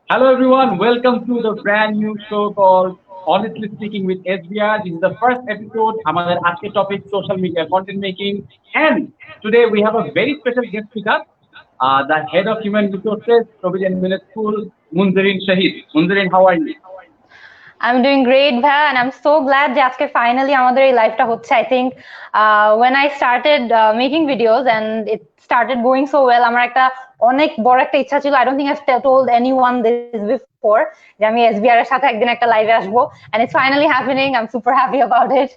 Hello everyone, welcome to the brand new show called Honestly Speaking with SBR. This is the first episode. আমাদের আজকের topic social media content making, and today we have a very special guest with us, the head of human resources, Provision Millet School, Munzarin Shahid. Munzarin, how are you? I'm doing great, Bhaiya, and I'm so glad যে আজকে finally আমাদের এই লাইভটা হচ্ছে. I think when I started making videos and it started going so well, আমার একটা অনেক বড় একটা ইচ্ছা ছিল. I don't think I've told anyone this before যে আমি SBR এর সাথে একদিন একটা লাইভে আসবো, and it's finally happening. I'm super happy about it.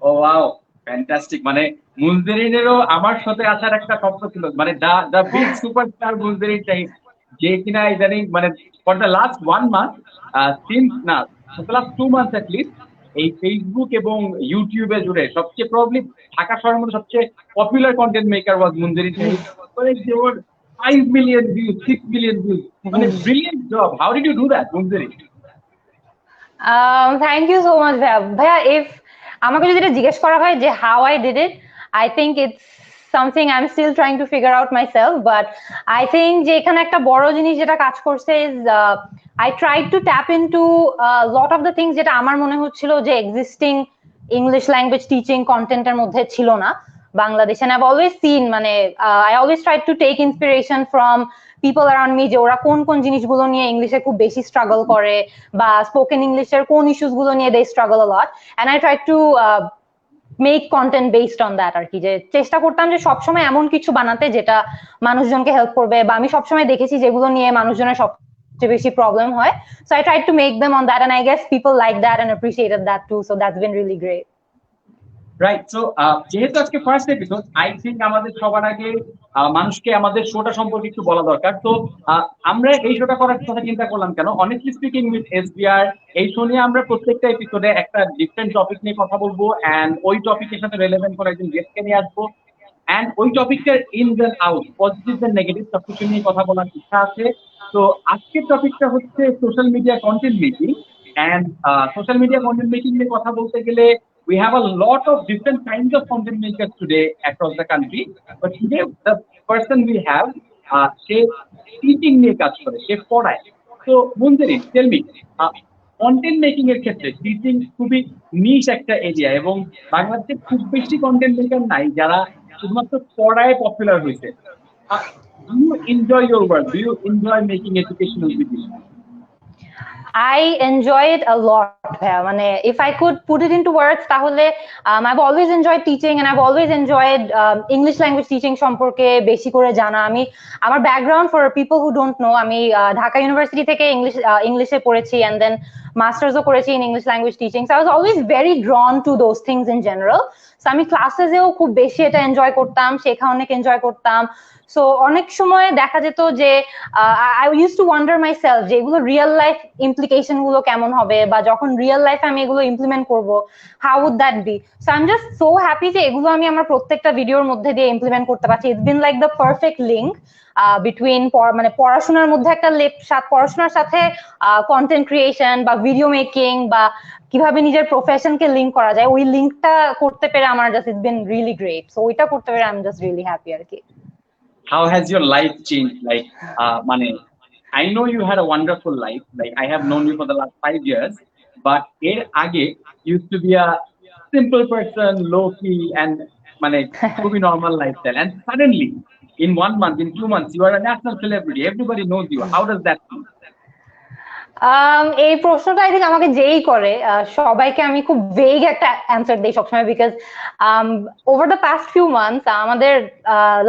Oh wow, fantastic! মানে মুনজেরিনেরও আমার সাথে আসার একটা স্বপ্ন ছিল, মানে the big superstar Munzereen Shahid, যে কিনা ইদানিং মানে for the last 1 month, since না লাস্ট 2 মান্থস অ্যাট লিস্ট, এই ফেসবুক এবং ইউটিউবে জুড়ে সবচেয়ে প্রবলি ঢাকা শহরের মধ্যে সবচেয়ে popular content maker was Munzereen Shahid. মানে যে ওর 5 মিলিয়ন ভিউজ, 6 মিলিয়ন ভিউজ, মানে brilliant job. How did you do that Munzereen? Thank you so much, Bhaiya. Bhaiya, if আমাকে যদি এটা জিজ্ঞেস করা হয় যে how I did it, I think it's something I'm still trying to figure out myself. But I think যে এখানে একটা বড় জিনিস যেটা কাজ করছে is I tried to tap into a lot of the things যেটা আমার মনে হচ্ছিল যে existing English language teaching content এর মধ্যে ছিল না বাংলাদেশে। And I've always seen মানে I always tried to take inspiration from people around me যে ওরা কোন কোন জিনিসগুলো নিয়ে ইংলিশে খুব বেশি স্ট্রাগল করে বা স্পোকেন ইংলিশের কোন ইস্যুস গুলো নিয়ে they struggle a lot, and I try to make content based on that. আর কি যে চেষ্টা করতাম যে সবসময় এমন কিছু বানাতে যেটা মানুষজনকে হেল্প করবে, বা আমি সবসময় দেখেছি যেগুলো নিয়ে মানুষজনের সবচেয়ে বেশি প্রবলেম হয়, so I try to make them on that, and I guess people like that and appreciated that too, so that's been really great. Right. So যেহেতু আজকে ফার্স্ট এপিসোড, আই থিঙ্ক আমাদের সবার আগে মানুষকে আমাদের শোটা সম্পর্কে একটু বলা দরকার। তো আমরা এই শোটা করার কথা চিন্তা করলাম কেন, অনেস্টলি স্পিকিং উইথ এসবিআর, এই শো নিয়ে আমরা প্রত্যেকটা এপিসোডে একটা ডিফারেন্ট টপিক নিয়ে কথা বলবো, অ্যান্ড ওই টপিকের সাথে রিলেভেন্ট করে একজন গেস্টকে নিয়ে আসবো, অ্যান্ড ওই টপিকটার ins and out, positive and negative সবকিছু নিয়ে কথা বলার ইচ্ছা আছে। তো আজকের টপিকটা হচ্ছে social media content making, and social media content making নিয়ে কথা বলতে গেলে we have a lot of different kinds of content makers today across the country, but today the person we have, সে টিচিং নিয়ে কাজ করে, সে পড়ায়। তো Munzereen, tell me, content making এর ক্ষেত্রে টিচিং খুবই নিশ একটা এরিয়া, এবং বাংলাদেশে খুব বেশি কন্টেন্ট মেকার নাই যারা শুধুমাত্র পড়ায় পপুলার হয়েছে। Do you enjoy your work? Do you enjoy making educational videos? I enjoy it a lot. মানে if I could put it into words, তাহলে I've always enjoyed teaching and I've always enjoyed English language teaching সম্পর্কে বেশি করে জানা। আমি আমার background, for people who don't know, আমি Dhaka university থেকে ইংলিশে পড়েছি and then মাস্টার্সও করেছি in English language teaching, so I was always very drawn to those things in general. So আমি ক্লাসেসেও খুব বেশি এটা এনজয় করতাম, শেখা অনেক এনজয় করতাম। সো অনেক সময় দেখা যেত যে I use to wonder my self যে এগুলো রিয়েল লাইফ ইমপ্লিকেশন গুলো কেমন হবে, বা যখন রিয়েল লাইফে আমি এগুলো ইমপ্লিমেন্ট করব, how would that be. So I am just so happy যে এগুলো আমি আমার প্রত্যেকটা ভিডিওর মধ্যে দিয়ে ইমপ্লিমেন্ট করতে পারছি। It's been like the perfect link between মানে পড়াশোনার মধ্যে একটা পড়াশোনার সাথে কন্টেন্ট ক্রিয়েশন বা ভিডিও মেকিং বা কিভাবে নিজের প্রফেশনকে লিঙ্ক করা যায়, ওই লিঙ্কটা করতে পেরে আমার just it's been really great. So ওইটা করতে পেরে I am just really happy আর কি। How has your life changed? Like, mane, I know you had a wonderful life. Like, I have known you for the last 5 years, but er age used to be a simple person, low key, and mane, to be normal lifestyle. And suddenly, in 1 month, in 2 months, you are a national celebrity. Everybody knows you. How does that feel? এই প্রশ্নটা I think আমাকে যেই করে সবাইকে আমি খুব vague একটা answer দিই সবসময়, because over the past few months আমাদের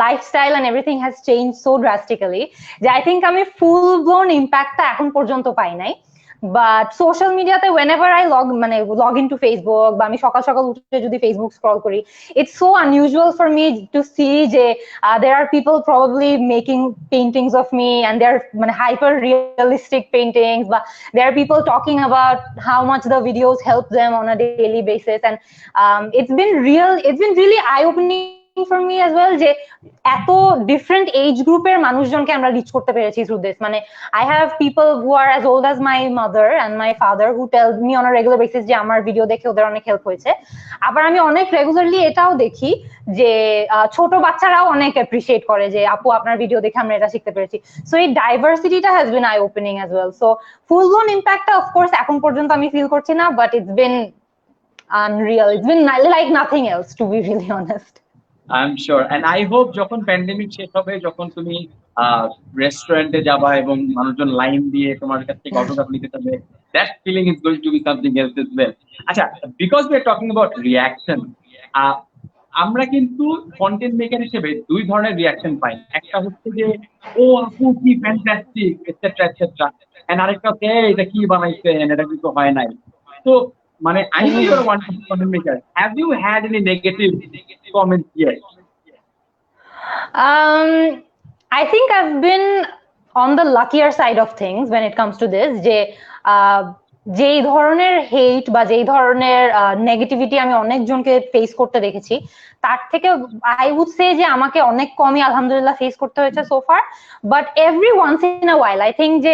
lifestyle and everything has change so drastically যে আই থিঙ্ক আমি ফুল ব্লোন ইম্প্যাক্টটা এখন পর্যন্ত পাই নাই। বাট সোশ্যাল মিডিয়াতে whenever I log into Facebook বা আমি সকাল সকাল উঠে যদি ফেসবুক স্ক্রল করি, it's so unusual for me to see যে there are people probably making paintings of me and they're মানে hyper realistic paintings, but there are people talking about how much the videos help them on a daily basis, and it's been really eye opening for me as well যে এত different age গ্রুপের মানুষজনকে আমরা rich করতে পেরেছি through this. মানে I have people who are as old as my mother and my father who tell me on a regular basis যে আমার ভিডিও দেখে ওদের অনেক হেল্প হয়েছে। আবার আমি অনেক রেগুলারলি এটাও দেখি যে ছোট বাচ্চারাও অনেক অ্যাপ্রিশিয়েট করে যে আপু আপনার ভিডিও দেখে আমরা এটা শিখতে পেরেছি। সো এই ডাইভার্সিটিটা has been eye opening as well. So full blown ইম্প্যাক্টটা অফকোর্স এখন পর্যন্ত আমি ফিল করছি না, but it's been unreal. It's been like nothing else, to be really honest. I'm sure, and I hope যখন প্যান্ডেমিক শেষ হবে, যখন তুমি রেস্টুরেন্টে যাবা এবং মানুষজন লাইন দিয়ে তোমার কাছ থেকে অটোগ্রাফ নিতে চাবে, that feeling is going to be something else as well. আচ্ছা, because we are talking about reaction, আমরা কিন্তু কন্টেন্ট মেকার হিসেবে দুই ধরনের রিয়াকশন পাই। একটা হচ্ছে যে ও আপু কি ফ্যান্টাস্টিক এটসেট্রা এটসেট্রা, এন্ড আরেকটা হচ্ছে এটা কি বানাইছেন, এটা কিন্তু হয় নাই। তো মানে I know you're one content maker. Have you had any negative comments yet? I think I've been on the luckier side of things when it comes to this. যেই ধরনের হেট বা যেই ধরনের নেগেটিভিটি আমি অনেকজনকে ফেস করতে দেখেছি, তার থেকে আই উড সে যে আমাকে অনেক কমই আলহামদুলিল্লাহ ফেস করতে হয়েছে so far. But every once in a while I think যে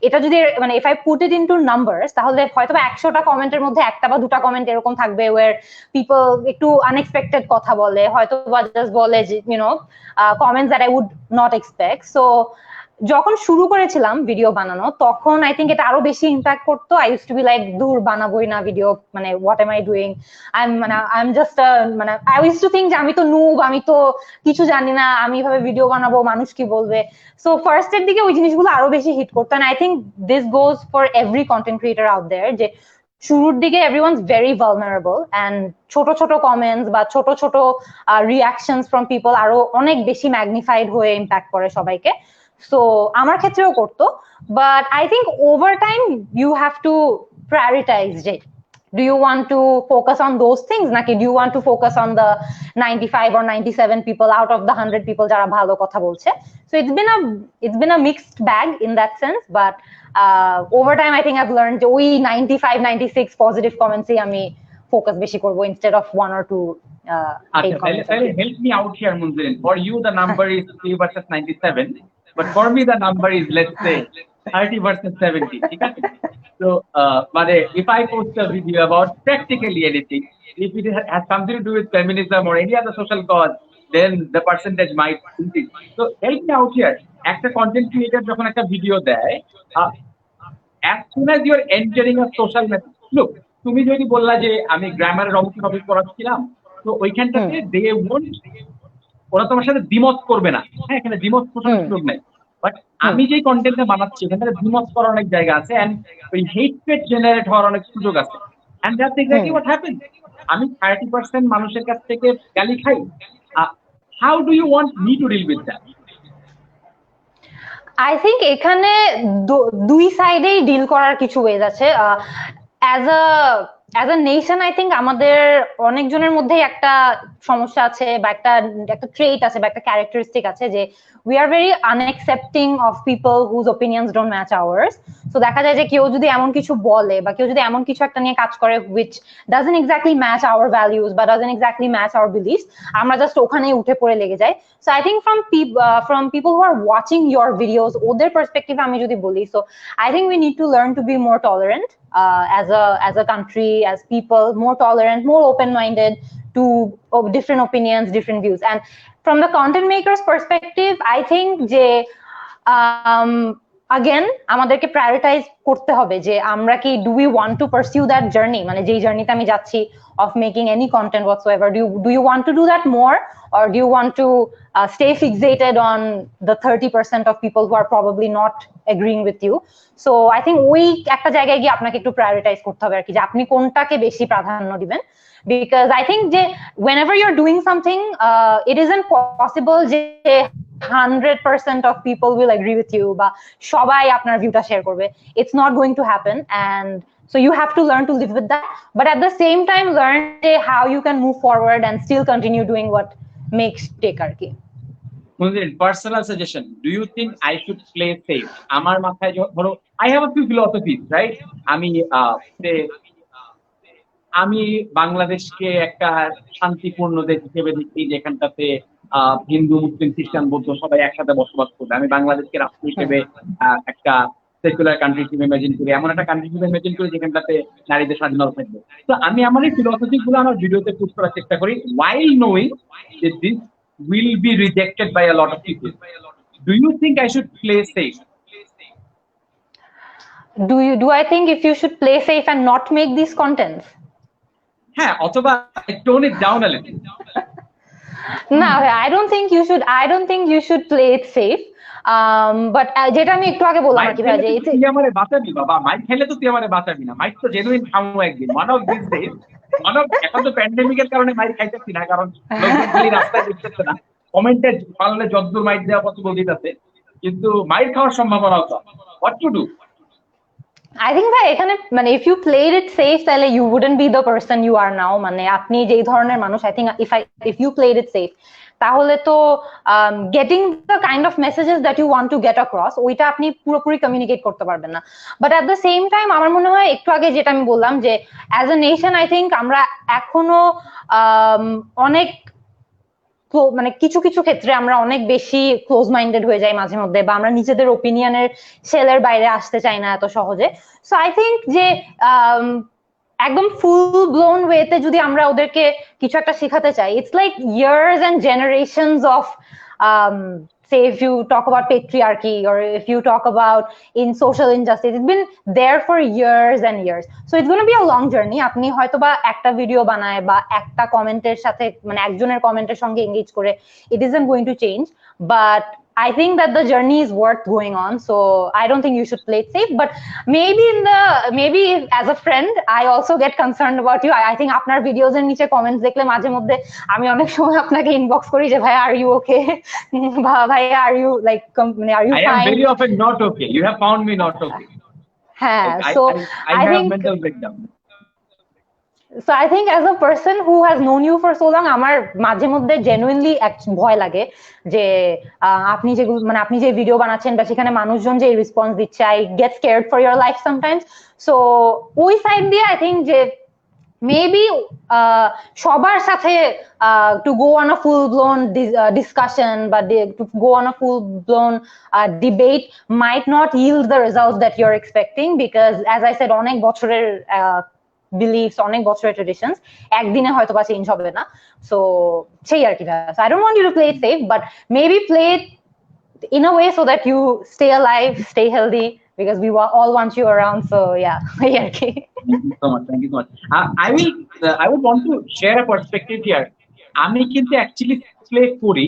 এটা যদি মানে if I put it into numbers, তাহলে হয়তো 100টা কমেন্টের মধ্যে একটা বা দুটা কমেন্ট এরকম থাকবে ওয়ার পিপল একটু আনএক্সপেক্টেড কথা বলে, হয়তো বা জাস্ট বলে যে comments that I would not expect. So যখন শুরু করেছিলাম ভিডিও বানানো, তখন আই থিঙ্ক এটা আরো বেশি ইম্প্যাক্ট করতো। I use to be like দূর বানাবোই না ভিডিও, মানে what M I doing, I am just মানে আই ইউজ টু থিঙ্ক যে আমি তো নুব, আমি তো কিছু জানি না, আমি এভাবে ভিডিও বানাবো, মানুষ কি বলবে। সো ফার্স্টের দিকে ওই জিনিসগুলো আরো বেশি হিট করতো। And I think this goes for every content creator out there, যে শুরুর দিকে এভরিওয়ানস ভেরি ভালনারেবল এন্ড ছোট ছোট কমেন্টস বা ছোট ছোট রিয়াকশনস ফ্রম পিপল আরো অনেক বেশি ম্যাগনিফাইড হয়ে ইম্প্যাক্ট করে সবাইকে। সো আমার ক্ষেত্রেও করতো, but I think over time you have to prioritize যে do you want to focus on those things naki do you want to focus on the 95 or 97 people out of the 100 people jara bhalo kotha bolche. So it's been a mixed bag in that sense, but over time I think I've learned যে ওই 95 96 positive comments এ আমি focus বেশি করব instead of one or two hate comments. Help me out here, Munzirin. For you the number is 3 versus 97, but for me the number is, let's say, 30 versus 70. So if I post a video about practically anything, if it has something to do with feminism or any other social cause, then the percentage might increase. So help me out here. একটা content creator যখন একটা video দেয়, as soon as you are entering a social message, look, তুমি যদি বললা যে আমি গ্রামারের অমুক টপিক পড়াচ্ছিলাম, তো ওইখানটাতে ওরা তোমার সাথে দ্বিমত করবে না। হ্যাঁ, এখানে দ্বিমত করার সুযোগ নাই। বাট আমি যে কন্টেন্টটা বানাচ্ছি এখানে দ্বিমত করার অনেক জায়গা আছে, এন্ড ওই হেট্রেট জেনারেট হওয়ার অনেক সুযোগ আছে। And that's exactly what happens. আমি 30% মানুষের কাছ থেকে গালি খাই। How do you want me to deal with that? I think এখানে দুই সাইডেই ডিল করার কিছু ওয়েজ আছে। As a nation I think আমাদের অনেকজনের মধ্যেই একটা সমস্যা আছে বা একটা ট্রেট আছে বা একটা ক্যারেক্টারিস্টিক আছে যে we are very unaccepting of people whose opinions don't match ours. So দেখা যায় যে কেউ যদি এমন কিছু বলে বা কেউ যদি এমন কিছু একটা নিয়ে কাজ করে which doesn't exactly match our values বা doesn't exactly match our beliefs, আমরা জাস্ট ওখানেই উঠে পড়ে লেগে যাই। So I think from people who are watching your videos, ওদের perspective আমি যদি বলি, so I think we need to learn to be more tolerant as a country, as people, more tolerant, more open-minded to different opinions, different views. And from the content maker's perspective, I think যে again আমাদেরকে prioritize করতে হবে যে আমরা কি do we want to pursue that journey, মানে যেই জার্নিতে আমি যাচ্ছি of making any content whatsoever, do you want to do that more, or do you want to stay fixated on the 30% of people who are probably not agreeing with you? So I think ওই একটা জায়গায় গিয়ে আপনাকে একটু prioritize করতে হবে আর কি, যে আপনি কোনটাকে বেশি প্রাধান্য দিবেন। Because I think যে whenever you're doing something, it isn't possible যে 100% of people will agree with you বা সবাই আপনার ভিউটা শেয়ার করবে। It's not going to happen, and so you have to learn to live with that, but at the same time learn how you can move forward and still continue doing what makes take আর কি। Personal suggestion, do you think I should play safe? আমার মাথায় ধরো I have a few philosophies, right? আমি আমি বাংলাদেশকে একটা শান্তিপূর্ণ দেশ হিসেবে দেখি, যেখানটাতে হিন্দু মুসলিম খ্রিস্টান বৌদ্ধ সবাই একসাথে বসবাস করবে। আমি বাংলাদেশকে রাষ্ট্র হুম। হিসেবে একটা সেকুলার কান্ট্রি হিসেবে ইমেজিন করি, এমন একটা কান্ট্রি হিসেবে ইমেজিন করি যেখানটাতে নারীদের স্বাধীনতা থাকবে। তো আমি আমার এই ফিলোসফি গুলো আমার ভিডিওতে পুশ করার চেষ্টা করি, while knowing that this will be rejected by a lot of people. Do you think I should play safe? Do I think if you should play safe and not make these contents? হ্যাঁ, অথবা tone it down a little. No, I don't think you should play it safe. But যেটা আমি একটু আগে বললাম আর কি ভাই, যে তুই আমারে বাঁচাবি বাবা, মাইক খেলে তো তুই আমারে বাঁচাবি না, মাইক তো জেনুইন খামো একদিন, one of this days, one of, এখন তো প্যান্ডেমিকের কারণে মাইক খাইতেছি না, কারণ লোকজন খালি রাস্তায় দেখতেছে না, কমেন্টে পারলে যতদূর মাইক দেওয়া পসিবল দিতেছে, কিন্তু মাইক খাওয়ার সম্ভাবনা হতো। What to do? I think ভাই এখানে মানে if you played it safe তাহলে you wouldn't be the person you are now, মানে আপনি যেই ধরনের মানুষ, I think if you played it safe তাহলে তো getting the kind of messages that you want to get across ওইটা আপনি পুরোপুরি কমিউনিকেট করতে পারবেন না। But at the same time আমার মনে হয় একটু আগে যেটা আমি বললাম যে as a nation I think আমরা এখনো অনেক মানে কিছু কিছু ক্ষেত্রে আমরা অনেক বেশি ক্লোজ মাইন্ডেড হয়ে যাই মাঝে মধ্যে, বা আমরা নিজেদের ওপিনিয়নের সেলের বাইরে আসতে চাই না এত সহজে। সো আই থিঙ্ক যে একদম ফুল ব্লোন ওয়েতে যদি আমরা ওদেরকে কিছু একটা শেখাতে চাই, it's like years and generations of say if you talk about patriarchy or if you talk about in social injustice, it's been there for years and years, so it's going to be a long journey. আপনি হয়তোবা একটা video বানায় বা একটা কমেন্টের সাথে মানে একজনের কমেন্টের সঙ্গে এঙ্গেজ করে it isn't going to change, but I think that the journey is worth going on, so I don't think you should play it safe. But maybe as a friend I also get concerned about you. I think আপনার videos এর নিচে comments দেখলে মাঝে মধ্যে আমি অনেক সময় আপনাকে ইনবক্স করি যে ভাই আর ইউ ওকে, ভাই আর ইউ লাইক মানে are you I am fine? very often not okay. You have found me not okay. হ্যাঁ, I, so I I have think mental breakdown. So I think as a person who has known you for so long, আমার মাঝে মধ্যে genuinely ভয় লাগে যে আপনি যে মানে আপনি যে ভিডিও বানাচ্ছেন বা সেখানে মানুষজন যে রেসপন্স দিচ্ছে, I get scared for your life sometimes. So ওই সাইড দিয়ে আই থিঙ্ক যে মেবি সবার সাথে to go on a full blown discussion বা to go on a full blown debate might not yield the results that you're expecting, because as I said অনেক বছরের believes, অনেক বছরের traditions একদিনে হয়তো বা চেঞ্জ হবে না। সো সেই আর কি। So I don't want you to play it safe, but maybe play it in a way so that you stay alive, stay healthy, because we all want you around. So yeah, yeah. Okay. Thank you so much. Thank you so much. I would want to share a perspective here. আমি কিন্তু actually play করি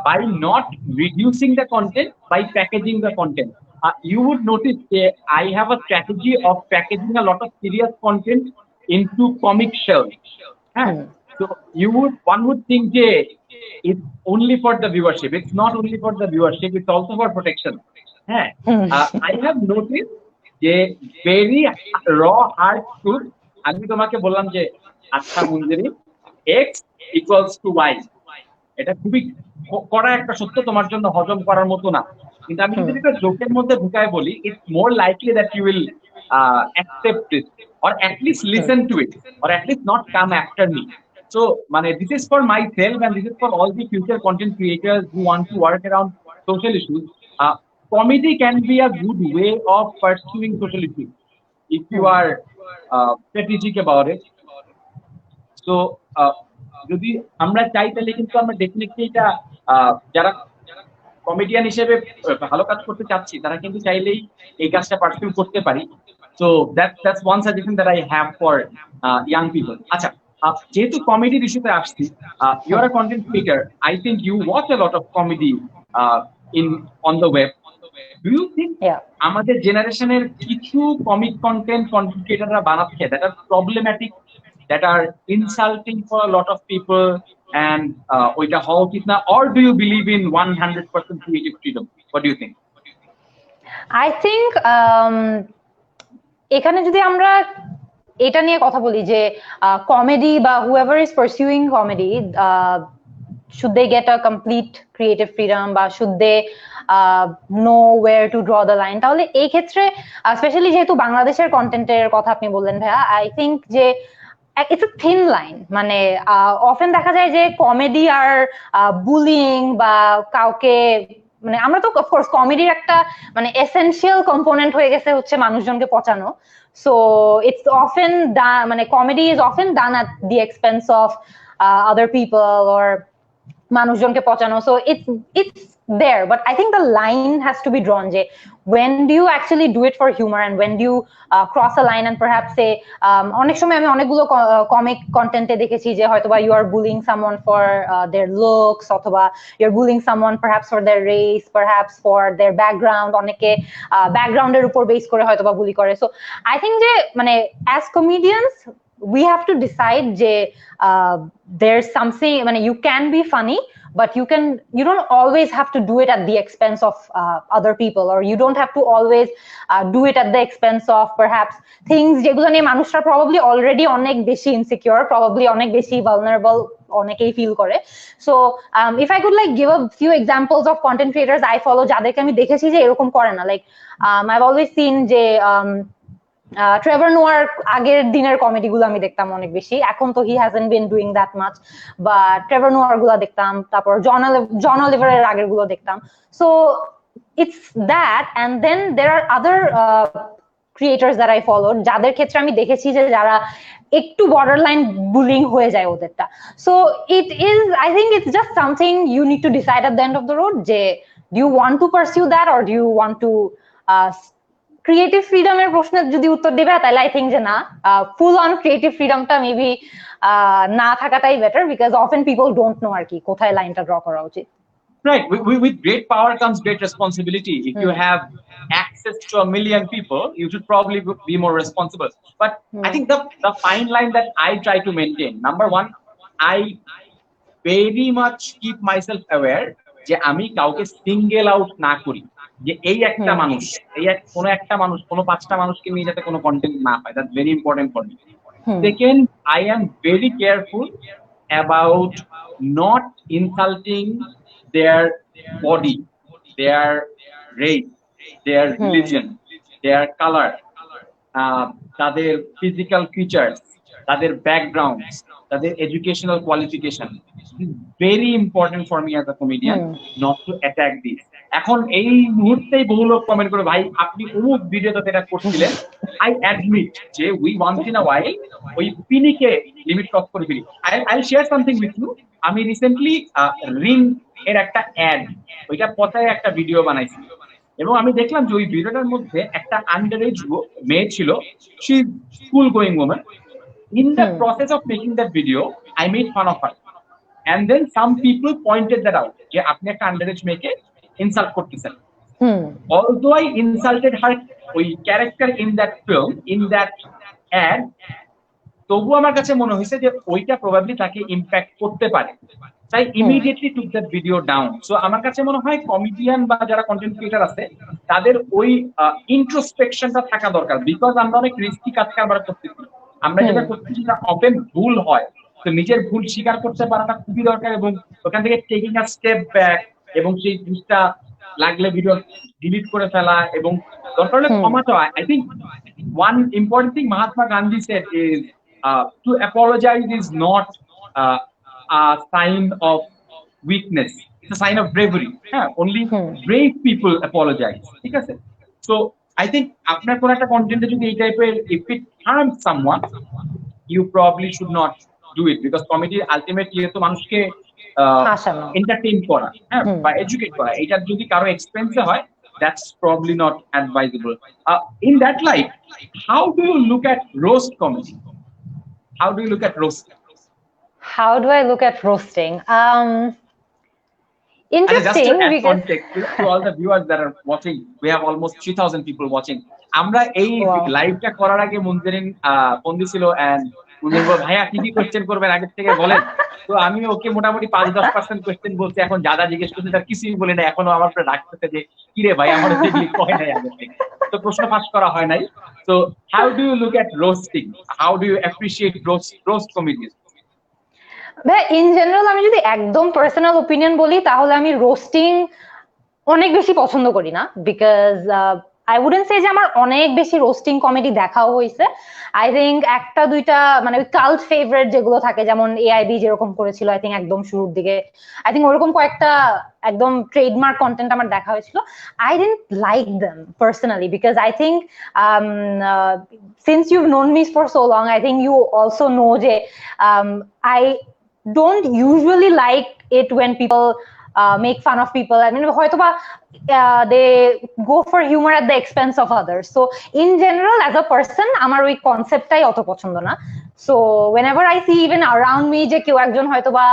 by not reducing the content, by packaging the content. You would notice that I have a strategy of packaging a lot of serious content into comic shells. So one would think that it's only for the viewership. It's not only for the viewership, it's also for protection. I have noticed যে very raw hard truth, আমি তোমাকে বললাম যে আচ্ছা মঞ্জুরি x equals to y, এটা খুবই কড়া একটা সত্য, তোমার জন্য হজম করার মতো না, কিন্তু আমি যদি এটা জোকের মধ্যে ঢুকায় বলি, it's more likely that you will accept it or at least listen to it or at least not come after me. So মানে this is for myself and this is for all the future content creators who want to work around social issues. Comedy can be a good way of pursuing social issues if you are strategic about it. So যদি আমরা চাই তাহলে কিন্তু আমরা definitely এটা যারা comedian হিসেবে ভালো কাজ করতে চাচ্ছি তারা কিন্তু চাইলেই এই কাজটা পারসিউ করতে পারি। So that's one suggestion that I have for young people. আচ্ছা, যেহেতু কমেডির ইস্যুতে আসছি, you are a content creator, I think you watch a lot of comedy on the web. Do you think আমাদের জেনারেশনের কিছু কমিক কন্টেন্ট ক্রিয়েটররা বানাচ্ছে that are problematic, that are insulting for a lot of people, and oita how uchit na, or do you believe in 100% creative freedom? What do you think? I think এখানে যদি আমরা এটা নিয়ে কথা বলি যে কমেডি বা whoever is pursuing comedy, should they get a complete creative freedom বা should they know where to draw the line, তাহলে এই ক্ষেত্রে স্পেশালি যেহেতু বাংলাদেশের কন্টেন্টের কথা আপনি বললেন ভাইয়া, আই থিঙ্ক যে it's a thin line, মানে অফেন দেখা যায় যে কমেডি আর বুলিং বা কাউকে, মানে আমরা তো অফকোর্স কমেডির একটা মানে এসেনশিয়াল কম্পোনেন্ট হয়ে গেছে হচ্ছে মানুষজনকে পচানো। সো ইটস অফেন মানে comedy is often done at the expense of other people or মানুষজনকে পচানো। So it's there, but I think the line has to be drawn যে when do you actually do it for humor and when do you cross a line and perhaps say অনেক সময় আমি অনেকগুলো comic কন্টেন্টে দেখেছি যে হয়তোবা you are bullying someone for their looks, অথবা you're bullying someone perhaps for their race, perhaps for their background, অনেকে ব্যাকগ্রাউন্ডের উপর বেস করে হয়তোবা বুলি করে। সো I think যে মানে as comedians we have to decide যে there's something, মানে you can be funny but you don't always have to do it at the expense of other people, or you don't have to always do it at the expense of perhaps things যেগুলো নিয়ে মানুষরা probably already অনেক বেশি insecure, probably অনেক বেশি vulnerable, অনেকেই feel করে। So if I could like give a few examples of content creators I follow যাদেরকে আমি দেখেছি যে এরকম করে না, like I've always seen যে ট্রেভার নোয়ার আগের দিনের কমেডি গুলো আমি দেখতাম অনেক বেশি, এখন তো he hasn't been doing that much, but Trevor Noah গুলো দেখতাম, তারপর জন অলিভারের আগের গুলো দেখতাম। So it's that, and then there are other creators that I follow যাদের ক্ষেত্রে আমি দেখেছি যে যারা একটু বর্ডার লাইন বুলিং হয়ে যায় ওদেরটা। So it is, I think it's just something you need to decide at the end of the road যে do you want to pursue that or do you want to creative ফ্রিডমের প্রশ্নের যদি উত্তর দিবে তাহলে আই থিঙ্ক যে না, full on creative ফ্রিডমটা মেবি না থাকাটাই better, because often people don't know আর কি কোথায় লাইনটা ড্র করা উচিত। Right. With great power comes great responsibility. If you have access to a million people, you should probably be more responsible. But I think the fine line that I try to maintain, number one, I very much keep myself aware যে আমি কাউকে single out না করি, যে এই একটা মানুষ, কোনো একটা মানুষ, কোনো 5টা মানুষকে নিয়ে যাতে কোনো কন্টেন্ট না পায়। That's very important for me. Second, I am very careful about not insulting their body, their race, their religion, their color, তাদের physical features, তাদের backgrounds, তাদের educational qualification. It is very important for me as a comedian not to attack this. এখন এই মুহূর্তেই বহু লোক comment করে, ভাই আপনি অমুক ভিডিওতে এটা করছিলেন। I admit যে we once in a while ওই পিনিকে লিমিট ক্রস করে ফেলি। I'll share something with you. আমি রিসেন্টলি রিং এর একটা অ্যাড, ওইটা পচায় একটা ভিডিও বানাইছি, এবং আমি দেখলাম যে ওই ভিডিওটার মধ্যে একটা আন্ডার এজ মেয়ে ছিল, she school going woman. In the process of making that video, I made fun of her, and then some people pointed that out যে আপনি একটা আন্ডার এজ মেয়েকে ইনসাল্ট করতেছেন। Although I insulted her ওই character in that film, in that ad, তবু আমার কাছে মনে হয়েছে যে ওইটা প্রবাবলি তাকে ইম্প্যাক্ট করতে পারে, তাই immediately took that video down. So আমার কাছে মনে হয় কমেডিয়ান বা যারা কন্টেন্ট ক্রিয়েটার আছে তাদের ওই ইন্ট্রোস্পেকশনটা থাকা দরকার, বিকজ আমরা অনেক রিস্কি কাজ কারবার করতেছি। আমরা যেটা করতেছি সেটা অফেন ভুল হয়, তো নিজের ভুল স্বীকার করতে পারাটা খুবই দরকার, এবং ওখান থেকে টেকিং আ স্টেপ ব্যাক এবং সেই জিনিসটা লাগলে ভিডিও ডিলিট করে ফেলা এবং দরকার হলে ক্ষমা চাওয়া। I think one important thing Mahatma Gandhi said is to apologize is not a sign of weakness, it's a sign of bravery. Only brave people apologize, ঠিক আছে? So I think আপনার কোন একটা কন্টেন্টে যদি এই টাইপের, if it harms someone, you probably should not do it, because comedy ultimately তো মানুষকে এন্টারটেইন করা, বা এডুকেট করা, এটা যদি কারো এক্সপেন্সে হয়, that's probably not advisable. In that light, how do you look at roast comedy? How do you look at roasting? How do I look at roasting? Interesting. Just to add context to all the viewers that are watching, we have almost 3,000 people watching. আমরা এই লাইভটা করার আগে Munjerin phone দিছিল, and উনি বলল ভাইয়া কি কি কোশ্চেন করবেন আগে থেকে বলেন। তো আমি ওকে মোটামুটি 5-10% কোশ্চেন বলছি, এখন যা জিজ্ঞেস করছে তার কিছুই বলে না, এখনো আমার উপরে রাখতেছে যে কি রে ভাই আমার দেখলি কয় নাই আগে থেকে, তো প্রশ্ন ফাঁস করা হয় নাই। So how do you look at roasting? How do you appreciate roast comedians? ভাই ইন জেনারেল আমি যদি একদম পার্সোনাল ওপিনিয়ন বলি তাহলে আমি রোস্টিং অনেক বেশি পছন্দ করি না, বিকজ আই উডেন্ট সে যে আমার অনেক বেশি রোস্টিং কমেডি দেখাও হয়েছে। আই থিঙ্ক একটা দুইটা মানে কাল্ট ফেভারিট যেগুলো থাকে, যেমন এআইবি যেরকম করেছিল আই থিঙ্ক একদম শুরুর দিকে, আই থিঙ্ক ওরকম কয়েকটা একদম ট্রেডমার্ক কন্টেন্ট আমার দেখা হয়েছিল। I didn't like them personally because I think since you've known me for so long, I think you also know যে I don't usually like it when people make fun of people. I mean, hoytoba they go for humor at the expense of others. So in general, as a person, amar oi concept tai oto pochondo na. So whenever I see even around me je keu ekjon hoytoba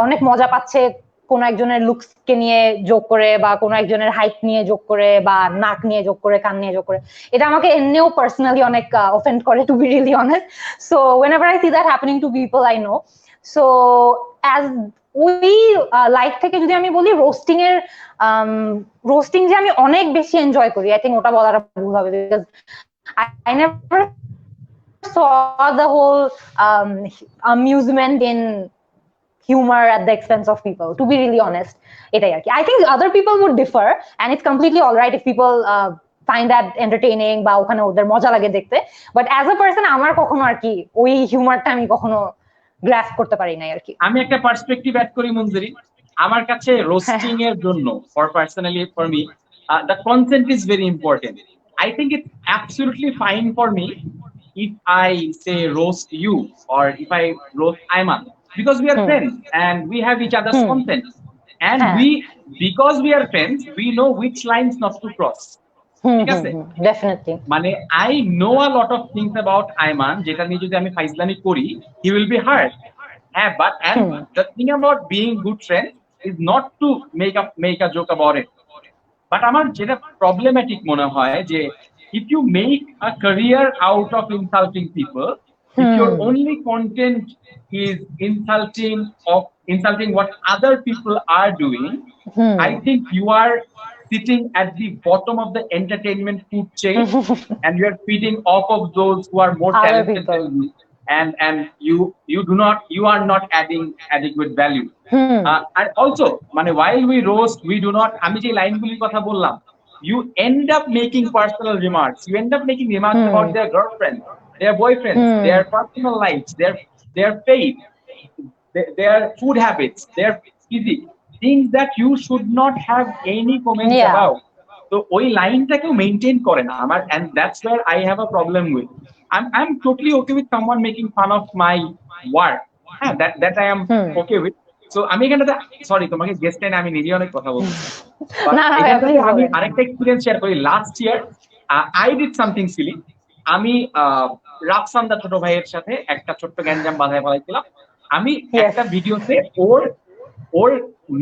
onek moja pacche কোনো একজনের looks কে নিয়ে joke করে বা কোনো একজনের height নিয়ে joke করে বা নাক নিয়ে জোক করে কান নিয়ে জোক করে, এটা আমাকে এমনিও পার্সোনালি অনেক অফেন্ড করে, to be really honest. So whenever I see that happening to people I know, so as ওই লাইফ থেকে যদি আমি বলি রোস্টিং যে আমি অনেক বেশি এনজয় করি, আই থিঙ্ক ওটা বলাটা ভুল হবে, because I never saw the whole amusement in humor at the expense of people, to be really honest. এটাই আর কি। I think other people would differ and it's completely all right if people find that entertaining বা ওখানে ওদের মজা লাগে দেখতে, but as a person আমার কখনো আর কি ওই হিউমারটা আমি কখনো গ্রাস্প করতে পারি নাই আর কি। আমি একটা পার্সপেক্টিভ অ্যাড করি মঞ্জুরি, আমার কাছে রোস্টিং এর জন্য for personally for me the consent is very important. I think it's absolutely fine for me if I say roast you or if I roast Ayman, because we are friends and we have each other's consent, and because we are friends we know which lines not to cross. ঠিক আছে, definitely মানে I know a lot of things about Ayman যেটা নিয়ে যদি আমি ফাইজলামি করি he will be hurt. But the thing about being good friends is not to make a joke about it. But আমার যেটা প্রবলেম্যাটিক মনে হয় যে if you make a career out of insulting people, if your only content is insulting what other people are doing, I think you are sitting at the bottom of the entertainment food chain and you are feeding off of those who are more talented than you, and you are not adding adequate value. And also মানে while we roast we do not, আমি যে লাইনগুলির কথা বললাম, you end up making personal remarks, you end up making remarks about their girlfriends, their boyfriends, their personal lives, their faith, their food habits, their physique, things that you should not have any comments about. So ওই লাইনটাকেও maintain করে না আমার, and that's where I have a problem with. I'm totally okay with someone making fun of my work. That I am okay with. So আমি এখানে sorry তোমাকে guest time আমি নিজে অনেক কথা বলছি, আমি আরেকটা এক্সপেরিয়েন্স শেয়ার করি। Last year I did something silly. আমি রাফসান্দা ছোট ভাইয়ের সাথে একটা ছোট্ট গ্যাঞ্জাম বাঁধায় ফেলাইছিলাম। আমি একটা ভিডিওতে ওর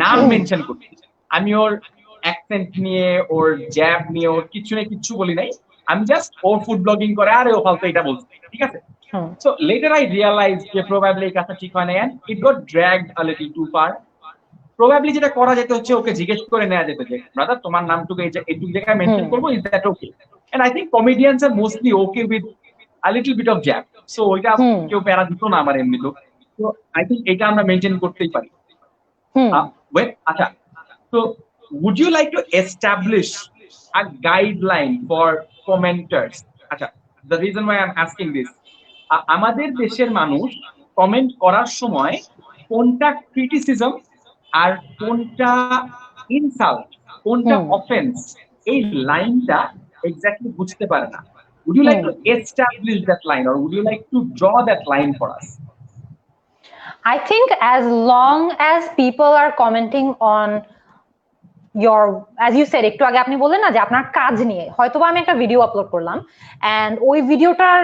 নাম মেনশন করছি, আমি ওর অ্যাকসেন্ট নিয়ে ওর জ্যাব নিয়ে ওর কিচ্ছু বলি নাই, আমি জাস্ট ওর ফুড ব্লগিং করে আরে ও ফালতু এটা বলছি, ঠিক আছে। So later I realized যে probably এই কাজটা ঠিক হয় না, and it got dragged a little too far. Probably যেটা করা যেত হচ্ছে ওকে জিজ্ঞেস করে নেওয়া যেত যে ব্রাদার তোমার নামটুকু এইটুকু জায়গায় মেনশন করবো, is that okay? And I think comedians are mostly okay with a little bit of jab, so ওইটা কেউ প্যারা দিত না আমার এমনি তো। So I think এটা আমরা মেনটেন করতেই পারি। আচ্ছা, so would you like to establish a guideline for commenters? আচ্ছা, the reason why I'm asking this, আমাদের দেশের মানুষ কমেন্ট করার সময় কোনটা ক্রিটিসিজম আর কোনটা ইনসাল্ট, কোনটা অফেন্স, এই লাইনটা এক্স্যাক্টলি বুঝতে পারে না। Would you like to establish that line or would you like to draw that line for us? I think as long as people are commenting on your, as you said একটু আগে আপনি বললেন না যে আপনার কাজ নিয়ে, হয়তোবা আমি একটা ভিডিও আপলোড করলাম এন্ড ওই ভিডিওটার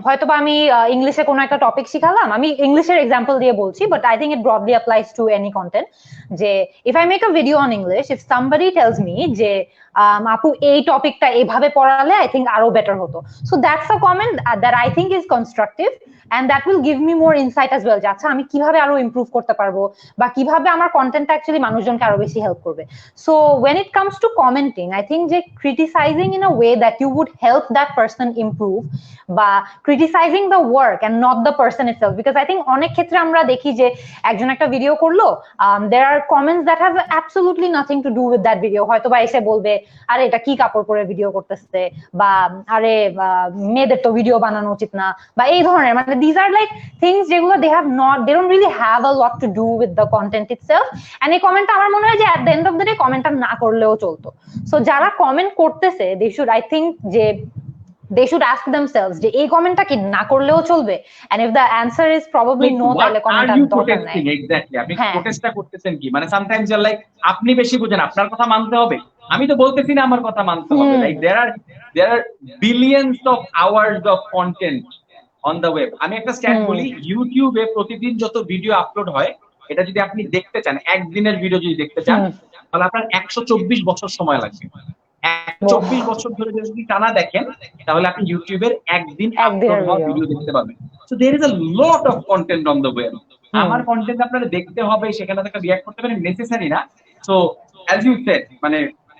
হয়তোবা আমি ইংলিশে কোনো একটা টপিক শিখালাম, আমি ইংলিশের এক্সাম্পল দিয়ে বলছি, but I think it broadly applies to any content, যে if I make a video on English, if somebody tells me যে আপু এই টপিকটা এভাবে পড়ালে আই থিঙ্ক আরো বেটার হতো, so that's a comment that I think is constructive and that will give me more insight as well, যে আচ্ছা আমি কিভাবে আরো ইমপ্রুভ করতে পারবো বা কিভাবে আমার কন্টেন্টটা অ্যাকচুয়ালি মানুষজনকে আরো বেশি হেল্প করবে। করবে। So when it comes to commenting, I think যে criticizing in a way that you would help that person improve, বা criticizing the work and not the person itself, because I think অনেক ক্ষেত্রে আমরা দেখি যে একজন একটা ভিডিও করলো, there are comments that have absolutely nothing to do with that video, হয়তো বা এসে বলবে আরে এটা কি কাপড় পরে ভিডিও করতেছে, বা আরে মেয়েদের তো ভিডিও বানানো উচিত না, বা এই ধরনের, মানে these are like things যেগুলো they don't really have a lot to do with the content itself, and এই কমেন্টটা আমার মনে হয় যে at the end of the day কমেন্টটা না করলেও চলতো। সো যারা কমেন্ট করতেছে they should, I think যে they should ask themselves যে এই কমেন্টটা কি না করলেও চলবে, and if the answer is probably no, তাহলে কমেন্টটা দরকার নাই। এক্স্যাক্টলি আপনি প্রোটেস্টটা করতেছেন কি, মানে সামটাইমস ইউ লাইক আপনি বেশি বুঝেন, আপনার কথা মানতে হবে, আমি তো বলতেছি না আমার কথা মানতে হবে। Like there are billions of hours of content on the web। আমি একটা স্ট্যাট বলি, ইউটিউবে প্রতিদিন যত ভিডিও আপলোড হয়, এটা যদি আপনি দেখতে চান, একদিনের ভিডিও যদি দেখতে চান, তাহলে আপনার 124 বছর সময় লাগবে। 124 বছর ধরে যদি টানা দেখেন, তাহলে আপনি ইউটিউবের একদিন আপলোড হওয়া ভিডিও দেখতে পাবেন। So there is a lot of content on the web. আমার কন্টেন্ট আপনারা দেখতে হবে, সেখানে একটা রিঅ্যাক্ট করতে পারেন, নেসেসারি না। সো অ্যাজ ইউ সেড, মানে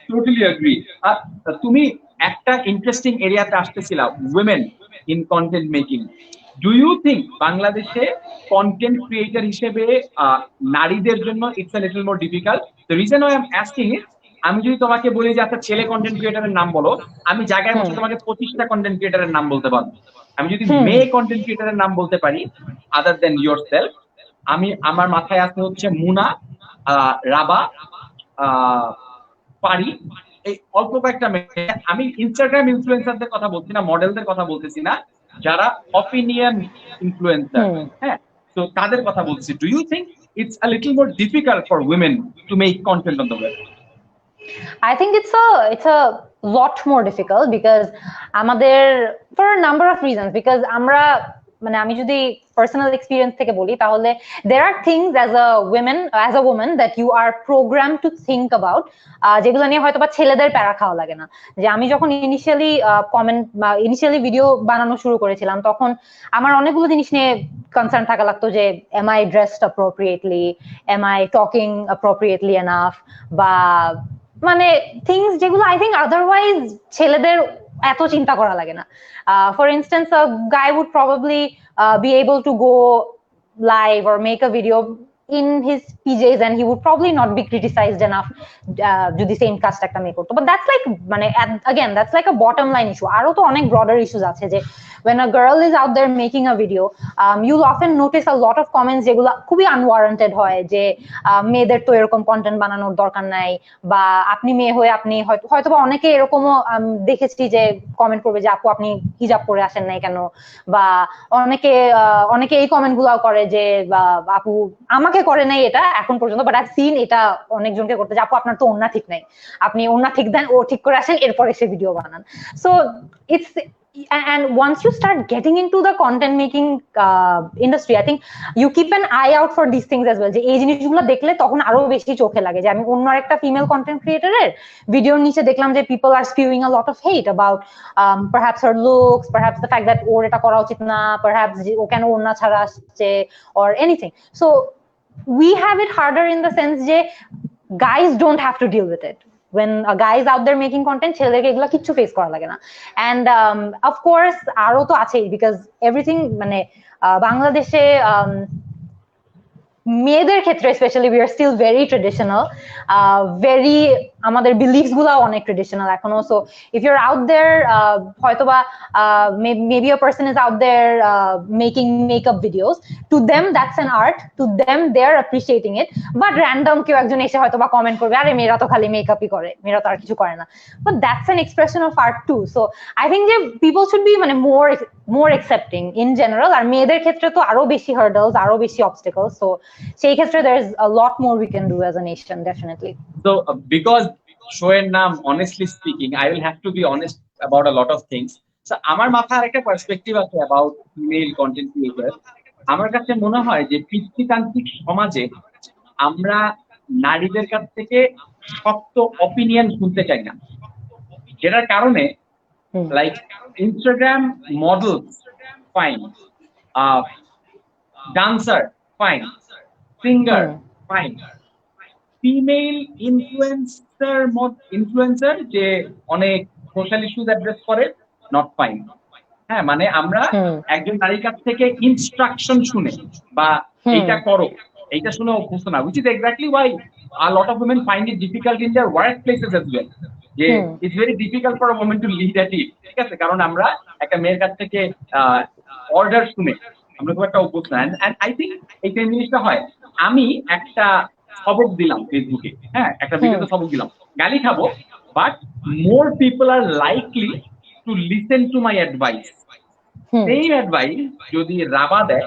টোটালি এগ্রি। আর তুমি একটা ইন্টারেস্টিং এরিয়াতে আসতেছিলা, women in content making. Do you think বাংলাদেশে কন্টেন্ট ক্রিয়েটর হিসেবে নারীদের জন্য it's a little more difficult? The reason I am asking it, আমি যদি তোমাকে বলি যে একটা ছেলে কন্টেন্ট ক্রিয়েটরের নাম বলো, আমি জায়গায় বসে তোমাকে 25টা কন্টেন্ট ক্রিয়েটরের নাম বলতে পারবো। আমি যদি মেয়ে কন্টেন্ট ক্রিয়েটরের নাম বলতে পারি আদার দেন ইয়োর সেলফ, আমার মাথায় আসতে হচ্ছে মুনা, রাবা, পারি, এই অল্প কয়েকটা মেয়ে। আমি ইনস্টাগ্রাম ইনফ্লুয়েন্সারদের কথা বলছি না, মডেলদের কথা বলতেছি না, যারা অপিনিয়ন ইনফ্লুয়েন্সার, হ্যাঁ, তো তাদের কথা বলছি। Do you think it's a little more difficult for women to make content on the web? I think it's a lot more difficult because আমাদের, for a number of reasons, because আমরা, মানে আমি যদি পার্সোনাল এক্সপিরিয়েন্স থেকে বলি, তাহলে there are things as a woman that you are programmed to think about, যেগুলো নিয়ে হয়তো বা ছেলেদের প্যারা খাওয়া লাগে না। যে আমি যখন ইনিশিয়ালি ভিডিও বানানো শুরু করেছিলাম, তখন আমার অনেকগুলো জিনিস নিয়ে কনসার্ন থাকা লাগতো, যে am I dressed appropriately, am I talking appropriately enough, বা মানে থিংস যেগুলো আই থিঙ্ক আদারওয়াইজ ছেলেদের এত চিন্তা করা লাগে না। For instance, a guy would probably be able to go live or make a video in his PJs and he would probably not be criticized enough যদি সেম কাজটা একটা মেয়ে করতো। But that's like, মানে again that's like a bottom line issue। আরো তো অনেক broader issues আছে, যে when a girl is out there making a video, you'll often notice a lot of comments যেগুলো খুবই unwarranted হয়, যে মেয়েদের তো এরকম কন্টেন্ট বানানোর দরকার নাই, বা আপনি মেয়ে হয়ে আপনি হয়তো বা অনেকে এরকমও দেখেছি যে কমেন্ট করবে যে আপু আপনি হিজাব পরে আসেন নাই কেন, বা অনেকে এই কমেন্ট গুলাও করে যে আপু, আমাকে করে নাই এটা এখন পর্যন্ত, বাট আইভ সিন এটা অনেকজনকে করতে, যে আপু আপনার তো ওন্না ঠিক নাই, আপনি ওন্না ঠিক দেন, ও ঠিক করে আসেন, এরপরে সে ভিডিও বানান। So it's, and once you start getting into the content making industry, I think you keep an eye out for these things as well, যে এই জিনিসগুলো দেখলে তখন আরো বেশি চোখে লাগে। যে আমি অন্য একটা ফিমেল কন্টেন্ট ক্রিয়েটরের ভিডিওর নিচে দেখলাম যে people are spewing a lot of hate about perhaps her looks, perhaps the fact that ওর এটা করা উচিত না, perhaps ও কেন ওন্না ছাড়া আসছে, or anything. So we have it harder in the sense যে guys don't have to deal with it. When a guy is out there making content, ছেলেদেরকে এগুলো কিচ্ছু ফেস করা লাগে না। And of course আরো তো আছেই, because everything, মানে বাংলাদেশে মেয়েদের ক্ষেত্রে specially we are still very traditional, very, আমাদের বিলিফস গুলাও অনেক ট্রেডিশনাল এখনো। So if you're out there, হয়তোবা maybe a person is out there making makeup videos, to them that's an art, to them they're appreciating it, but random কেউ একজন এসে হয়তোবা comment করবে আরে মেয়েরা তো খালি মেকআপই করে, মেয়েরা তো আর কিছু করে না, but that's an expression of art too. So I think যে people should be মানে more accepting in general, আর মেয়েদের ক্ষেত্রে তো আরো বেশি hurdles, আরো বেশি obstacles, so সেই ক্ষেত্রে there is a lot more we can do as a nation, definitely. So because show এর নাম honestly speaking, I will have to be honest about a lot of things. So আমার মাথায় আরেকটা perspective আছে about female content creator। আমার কাছে মনে হয় যে পিতৃতান্ত্রিক সমাজে আমরা নারীদের কাছ থেকে শক্ত অপিনিয়ন শুনতে চাই না, যেটার কারণে like Instagram model fine, dancer fine, singer fine, female influencer যে অনেক সোশ্যাল ইস্যুজ অ্যাড্রেস করে, নট ফাইন। হ্যাঁ, মানে আমরা একজন নারীর কাছ থেকে ইনস্ট্রাকশন শুনে বা এইটা করো এইটা শুনে অভ্যস্ত না, which is exactly why a lot of women find it difficult in their workplaces as well. যে it's very difficult for a woman to lead a team, ঠিক আছে, কারণ আমরা একটা মেয়ের কাছ থেকে অর্ডার শুনে আমরা খুব একটা অভ্যস্ত না। এন্ড আই থিঙ্ক এই জিনিসটা হয়, আমি একটা সবক দিলাম ফেসবুকে, হ্যাঁ, একটা ভিডিওতে সবক দিলাম, গালি খাবো, but more people are likely to listen to my advice. সেই অ্যাডভাইস যদি রাবা দেয়,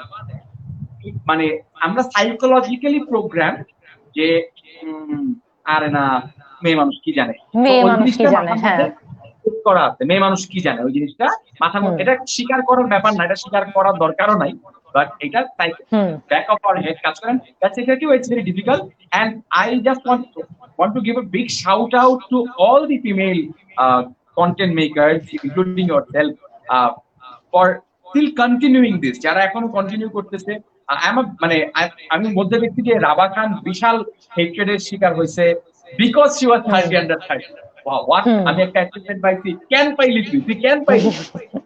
মানে আমরা সাইকোলজিক্যালি প্রোগ্রাম যে আরে না, মেয়ে মানুষ কি জানে, করা আছে, মেয়ে মানুষ কি জানে, ওই জিনিসটা মাথার মধ্যে, এটা স্বীকার করার ব্যাপার না, এটা স্বীকার করার দরকারও নাই, বাট এটা ব্যাক অফ আওয়ার হেড কাজ করেন। That's exactly why it's very difficult. And I just want to give a big shout out to all the female content makers, including yourself, for still continuing this, যারা এখনো continue করতেছে। মানে আমি মধ্যে দেখছি যে রাবা খান বিশাল হেট্রেডের শিকার হয়েছে বিকজ শি ওয়াজ 30 আন্ডার 30। আমি একটা অ্যাচিভমেন্ট পাইছি, ক্যান পাইলি তুই ক্যান পাইলি,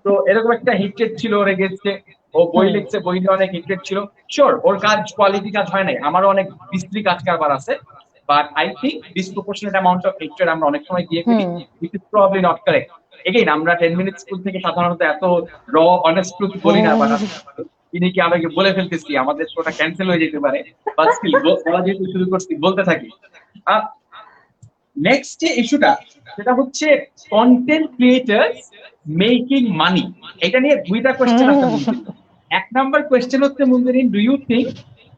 তো এরকম একটা হেট্রেড ছিল, ওরে গেছে, ও বই লিখছে, বই নিয়ে অনেক হেট্রেড ছিল। শিওর ওর কাজ কোয়ালিটি কাজ হয় নাই, আমারও অনেক বিশ্রী কাজ কারবার আছে, but I think disproportionate amount of hatred আমরা অনেক সময় দিয়ে ফেলি, which is probably not correct. Again আমরা 10 মিনিট স্কুল থেকে সাধারণত এত র অনেস্ট ট্রুথ বলি না, বাট তিনি কি আমাকে বলে ফেলতেছি, আমাদের শোটা ক্যান্সেল হয়ে যেতে পারে, বাট স্টিল বলা যেহেতু শুরু করছি বলতে থাকি। নেক্সট যে ইস্যুটা সেটা হচ্ছে কন্টেন্ট ক্রিয়েটার্স মেকিং মানি। এটা নিয়ে দুইটা কোয়েশ্চেন আছে। এক নাম্বার কোয়েশ্চেন হচ্ছে Munzereen, do you think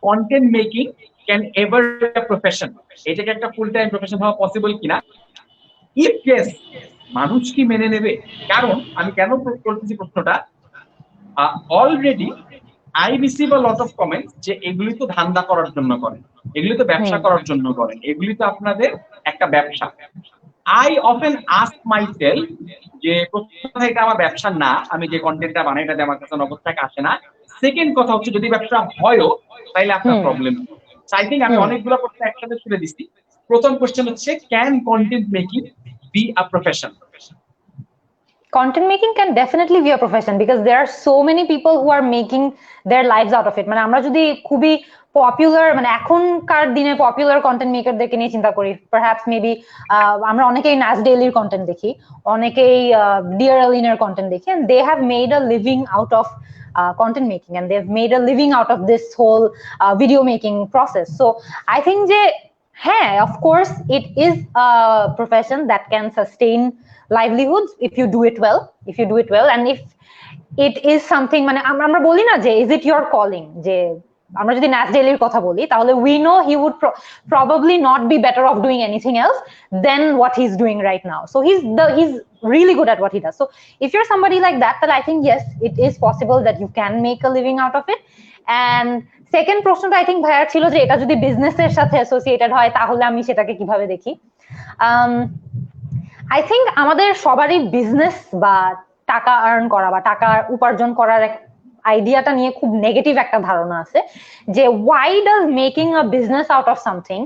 content making can ever be a profession? এটাকে একটা ফুল টাইম প্রফেশন হওয়া পসিবল কিনা? ইফ ইয়েস, মানুষ কি মেনে নেবে? কারণ আমি কেন করতেছি প্রশ্নটা, already I receive a lot of comments যে এগুলি তো ধান্দা করার জন্য করেন, এগুলি তো ব্যবসা করার জন্য করেন, এগুলি তো আপনাদের একটা ব্যবসা। আই অফেন আস্ক মাইসেলফ যে প্রথম এটা আমার ব্যবসা না, আমি যে কন্টেন্টটা বানাই এটাতে আমার কাছে নগদ টাকা আসে না। সেকেন্ড কথা হচ্ছে যদি ব্যবসা হয়ও তাইলে আপনার প্রবলেম। আই থিঙ্ক আমি অনেকগুলো প্রশ্ন একসাথে তুলে দিচ্ছি। প্রথম কোশ্চেন হচ্ছে, can content making B a profession? Content making can definitely be a profession because there are so many people who are making their lives out of it. মানে আমরা যদি খুবই পপুলার, মানে এখনকার দিনে পপুলার কন্টেন্ট মেকারদেরকে নিয়ে চিন্তা করি, পারহ্যাপস মেবি আমরা অনেকেই নাচ ডেইলির কন্টেন্ট দেখি, অনেকেই ডিয়ার এলিনের কন্টেন্ট দেখি, and they have made a living out of content making, and they've made a living out of this whole video making process. So I think যে হ্যাঁ, of course it is a profession that can sustain livelihoods if you do it well, and if it is something, মানে আমরা বলি না যে is it your calling, যে আমরা যদি নাচ ডেইলির কথা বলি তাহলে we know he would probably not be better off doing anything else than what he's doing right now. So he's really good at what he does. So if you're somebody like that, then I think yes, it is possible that you can make a living out of it. And second প্রশ্নটা I think ভাইয়া ছিল যে এটা যদি বিজনেসের সাথে associated হয় তাহলে আমি সেটাকে কিভাবে দেখি। আই থিঙ্ক আমাদের সবারই বিজনেস বা টাকা আর্ন করা বা টাকা উপার্জন করার এক আইডিয়াটা নিয়ে খুব নেগেটিভ একটা ধারণা আছে যে why does making a business out of something,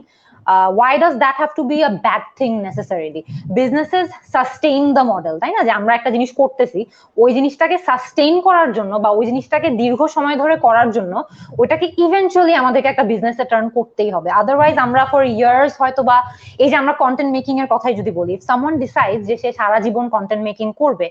why does that have to be a bad thing necessarily? Businesses sustain the model, তাই না? যে আমরা একটা জিনিস করতেছি, ওই জিনিসটাকে সাস্টেইন করার জন্য বা ওই জিনিসটাকে দীর্ঘ সময় ধরে করার জন্য ওইটাকে ইভেন্চুয়ালি আমাদেরকে একটা বিজনেসে টার্ন করতেই হবে। আদারওয়াইজ আমরা ফর ইয়ার্স হয়তো বা এই যে আমরা কন্টেন্ট মেকিং এর কথাই যদি বলি, ইফ সামওয়ান ডিসাইডস যে সে সারা জীবন কন্টেন্ট মেকিং করবে,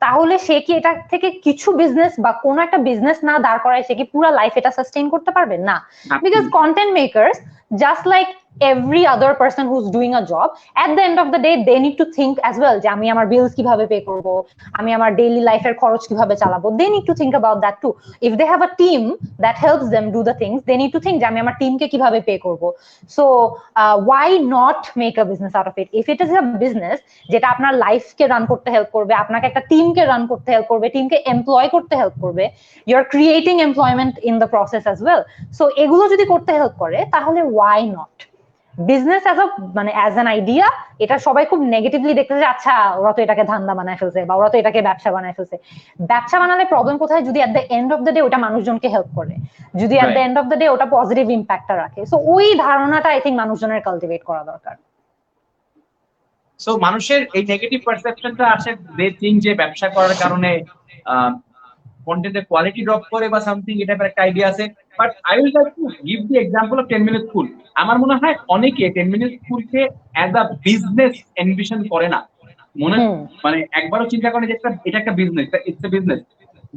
তাহলে সে কি এটা থেকে কিছু বিজনেস বা কোন একটা বিজনেস না দাঁড় করায় সে কি পুরো লাইফ এটা সাস্টেইন করতে পারবে? না, because content makers just like every other person who's doing a job, at the end of the day they need to think as well যে আমি আমার বিলস কিভাবে পে করব, আমি আমার ডেইলি লাইফের খরচ কিভাবে চালাবো, they need to think about that too. If they have a team that helps them do the things, they need to think যে আমি আমার টিমকে কিভাবে পে করব. So why not make a business out of it? If it is a business যেটা আপনার লাইফকে run করতে help করবে, আপনাকে একটা টিমকে রান করতে হেল্প করবে, টিমকে এমপ্লয় করতে হেল্প করবে, you are creating employment in the process as well. So এগুলো যদি করতে হেল্প করে তাহলে why not? বিজনেস মানে অ্যাজ অ্যান আইডিয়া এটা সবাই খুব নেগেটিভলি দেখতে যে আচ্ছা ওরা তো এটাকে ধান্দা বানায় ফেলছে বা ওরা তো এটাকে ব্যবসা বানায় ফেলছে। ব্যবসা বানালে প্রবলেম কোথায়, যদি এট the end of the day ওটা মানুষজনকে হেল্প করে, যদি এট the end of the day ওটা পজিটিভ ইম্প্যাক্টটা রাখে। সো ওই ধারণাটা আই থিঙ্ক মানুষজনের কালটিভেট করা দরকার। সো মানুষের এই নেগেটিভ পারসেপশনটা আসে, দে থিঙ্ক যে ব্যবসা করার কারণে কন্টেন্টের কোয়ালিটি ড্রপ করে বা সামথিং, এটা একটা আইডিয়া আছে। But I will like to give the example of 10 minute school. আমার মনে হয় অনেকে 10 মিনিট স্কুলকে অ্যাজ আ বিজনেস এনভিশন করে না, মনে মানে একবারও চিন্তা করে যে এটা একটা business, it's a business.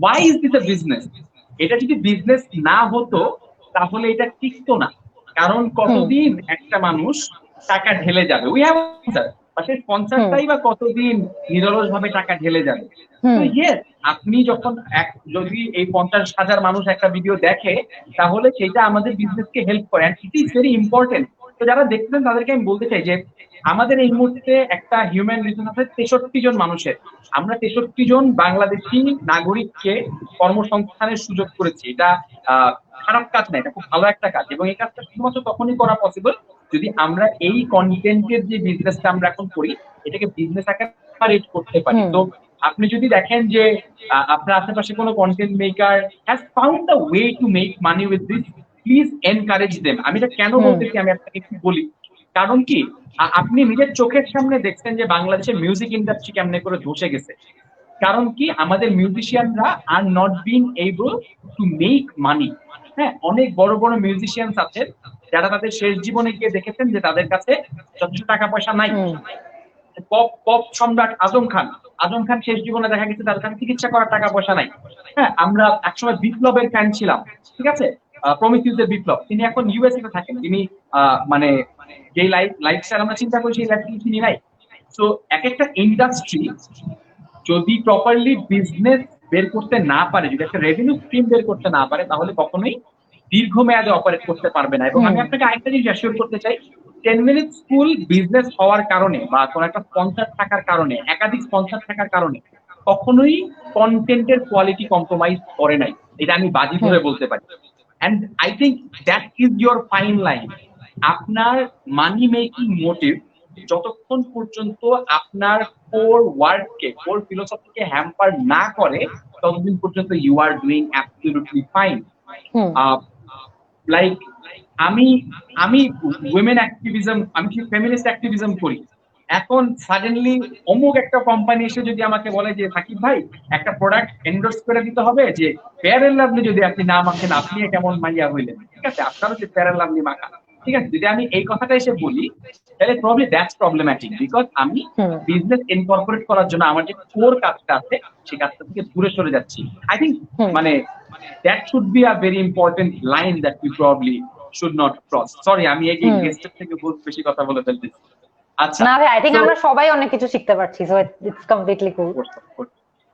Why is this a business? এটা যদি বিজনেস না হতো তাহলে এটা টিকতো না, কারণ কতদিন একটা মানুষ টাকা ঢেলে যাবে, উই হ্যাভ সেই স্পন্সরটাই বা কতদিন নিরলস ভাবে টাকা ঢেলে যাবে। আপনি যখন যদি এই 50,000 মানুষ একটা ভিডিও দেখে তাহলে সেটা আমাদের বিজনেসকে হেল্প করে, and it is very important. তো যারা দেখছেন তাদেরকে আমি বলতে চাই যে আমাদের এই মুহূর্তে একটা হিউম্যান রিসোর্স আছে 63 জন মানুষের। আমরা 63 জন বাংলাদেশি নাগরিককে কর্মসংস্থানের সুযোগ করেছি। এটা খারাপ কাজ না, এটা খুব ভালো একটা কাজ, এবং এই কাজটা শুধুমাত্র তখনই করা পসিবল যদি আমরা এই কন্টেন্টের যে বিজনেসটা আমরা এখন করি এটাকে বিজনেস আকারে রেট করতে পারি। তো আপনি যদি দেখেন যে আপনার আশেপাশে কোনো content maker has found a way to make money with this, please encourage them. আমি এটা কেন বলতেছি আমি আপনাকে একটু বলি। কারণ কি, আপনি নিজের চোখের সামনে দেখছেন যে বাংলাদেশের মিউজিক ইন্ডাস্ট্রি কেমনে করে ধসে গেছে। কারণ কি, আমাদের মিউজিশিয়ানরা আর not being able to make money. হ্যাঁ, অনেক বড় বড় মিউজিশিয়ানস আছেন যারা তাদের শেষ জীবনে গিয়ে দেখেছেন যে তাদের কাছে যথেষ্ট টাকা পয়সা নাই। পপ পপ সম্রাট আজম খান শেষ জীবনে দেখা গেছে তার কাছে চিকিৎসা করার টাকা পয়সা নাই। হ্যাঁ, আমরা একসময় বিপ্লবের ফ্যান ছিলাম, ঠিক আছে, প্রমিথিউসের বিপ্লব, তিনি এখন ইউএসএ তে থাকেন, তিনি মানে যে লাইফস্টাইল আমরা চিন্তা করি সেই লাইফস্টাইল তিনি নাই। সো এক একটা ইন্ডাস্ট্রি যদি প্রপারলি বিজনেস বের করতে না পারে, যদি একটা রেভিনিউ স্ট্রিম বের করতে না পারে, তাহলে কখনোই দীর্ঘমেয়াদে অপারেট করতে পারবে না। এবং আমি আপনাকে আরেকটা জিনিস অ্যাসিওর করতে চাই, 10 মিনিট স্কুল বিজনেস হওয়ার কারণে বা কোন একটা স্পন্সর থাকার কারণে, একাধিক স্পন্সর থাকার কারণে কখনোই কন্টেন্টের কোয়ালিটি কম্প্রোমাইজ করে নাই, এটা আমি বাজি ধরে বলতে পারি। And I think that is your fine line. আপনার মানি মেকিং মোটিভ যতক্ষণ পর্যন্ত আপনার কোর ওয়ার্ককে, কোর ফিলোসফিকে হ্যাম্পার না করে, ততদিন পর্যন্ত you are doing absolutely fine. Like আমি উইমেন অ্যাক্টিভিজম, আমি ফেমিনিস্ট অ্যাক্টিভিজম করি। এখন সাডেনলি অমুক একটা কোম্পানি এসে যদি আমাকে বলে যে সাকিব ভাই একটা প্রোডাক্ট এন্ডোর্স করে দিতে হবে, যে ফেয়ার এন্ড লাভলি যদি আপনি না মাখেন আপনি কেমন মাইয়া হইলেন, ঠিক আছে, আপনারও যে ফেয়ার এন্ড লাভলি মাখা, ঠিক আছে, যদি আমি এই কথাটা এসে বলি তাহলে প্রবলি দ্যাটস প্রবলেম্যাটিক, বিকজ আমি বিজনেস ইনকর্পোরেট করার জন্য আমার যে কোর কাজটা আছে সেই কাজটা থেকে দূরে সরে যাচ্ছি। আই থিঙ্ক মানে that should be a very important line that we probably should not cross. Sorry, আমি এই গেস্টের থেকে বহুত বেশি কথা বলে ফেলতেছি। আচ্ছা, না ভাই, আই থিংক আমরা সবাই অনেক কিছু শিখতে পারছি, সো ইটস কমপ্লিটলি কুল।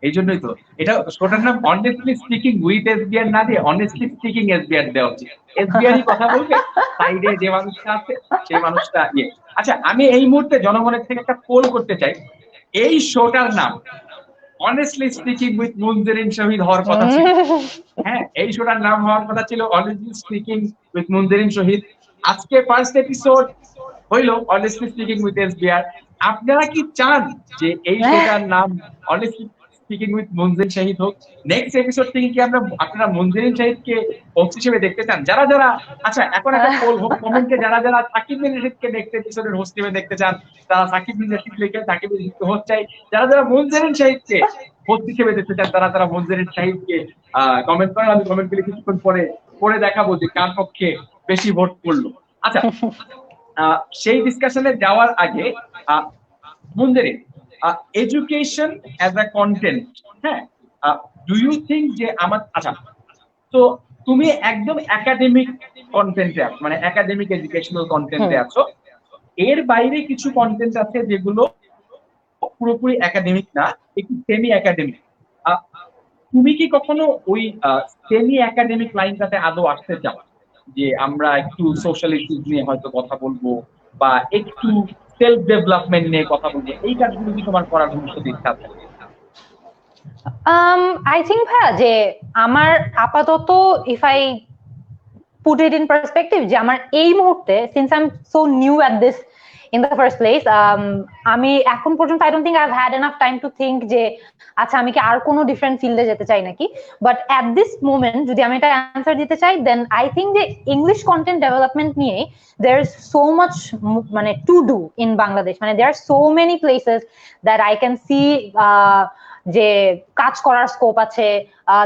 এই জন্যই তো এটা শোটার নাম অনেস্টলি স্পিকিং উইথ এসবিআর না দিয়ে অনেস্টলি স্পিকিং এসবিআর দেওয়া উচিত। এসবিআরই কথা বলবে, সাইডে যে মানুষটা আছে সেই মানুষটা ইয়ে। আচ্ছা, আমি এই মুহূর্তে জনগণের থেকে একটা পোল করতে চাই, এই শোটার নাম অনেস্টলি স্পিকিং উইথ মুনজেরিন শহীদ হওয়ার কথা ছিল। হ্যাঁ, এই শোটার নাম হওয়ার কথা ছিল অনেস্টলি স্পিকিং উইথ মুনজেরিন শহীদ। আজকে ফার্স্ট এপিসোড হইলো অনেস্টলি স্পিকিং উইথ এসবিআর। আপনারা কি চান যে এই শোটার নাম অনেস্টলি স্পিকিং উইথ মুনজেরিন শহীদ হোক? নেক্সট এপিসোড থেকে কি আপনারা মুনজেরিন শহীদকে হোস্ট হিসেবে দেখতে চান? যারা যারা, আচ্ছা এখন একটা পোল হোক কমেন্টে, যারা যারা সাকিব বিন রশিদকে নেক্সট এপিসোডের হোস্ট হিসেবে দেখতে চান তারা সাকিব বিন রশিদ লিখে সাকিব বিন রশিদকে হোস্ট চাই। যারা যারা মুনজেরিন শহীদকে হোস্ট হিসেবে দেখতে চান তারা তারা মুনজেরিন শহীদকে কমেন্ট করেন। আমি কমেন্ট গুলি কিছুক্ষণ পরে দেখাবো যে কার পক্ষে বেশি ভোট পড়লো। আচ্ছা, সেই ডিসকাশনে যাওয়ার আগে Munjerin, education as a content, হ্যাঁ, ডু ইউ থিঙ্ক যে আমার, আচ্ছা তো তুমি একদম একাডেমিক কন্টেন্টে আছো, মানে একাডেমিক এডুকেশনাল কন্টেন্টে আছো, এর বাইরে কিছু কন্টেন্ট আছে যেগুলো পুরোপুরি একাডেমিক না, একটু সেমি একাডেমিক। তুমি কি কখনো ওই সেমি একাডেমিক লাইনটাতে আদৌ আসতে চাও, যে আমরা একটু সোশ্যাল ইস্যুস নিয়ে হয়তো কথা বলবো বা একটু সেলফ ডেভেলপমেন্ট নিয়ে কথা বলবো, এই কাজগুলো কি তোমার করার ভবিষ্যতে ইচ্ছা আছে? আই থিঙ্ক ভাইয়া যে আমার আপাতত if I put it in perspective যে আমার এই মুহূর্তে since I'm so new at this in the first place আমি এখন পর্যন্ত I don't think I've had enough time to think যে আচ্ছা আমি কি আর কোনো ডিফারেন্ট ফিল্ডে যেতে চাই নাকি বাট at this moment যদি আমি এটা অ্যানসার দিতে চাই then I think যে ইংলিশ কন্টেন্ট ডেভেলপমেন্ট নিয়ে there is so much মানে to do in Bangladesh মানে there are so many places that I can see যে কাজ করার স্কোপ আছে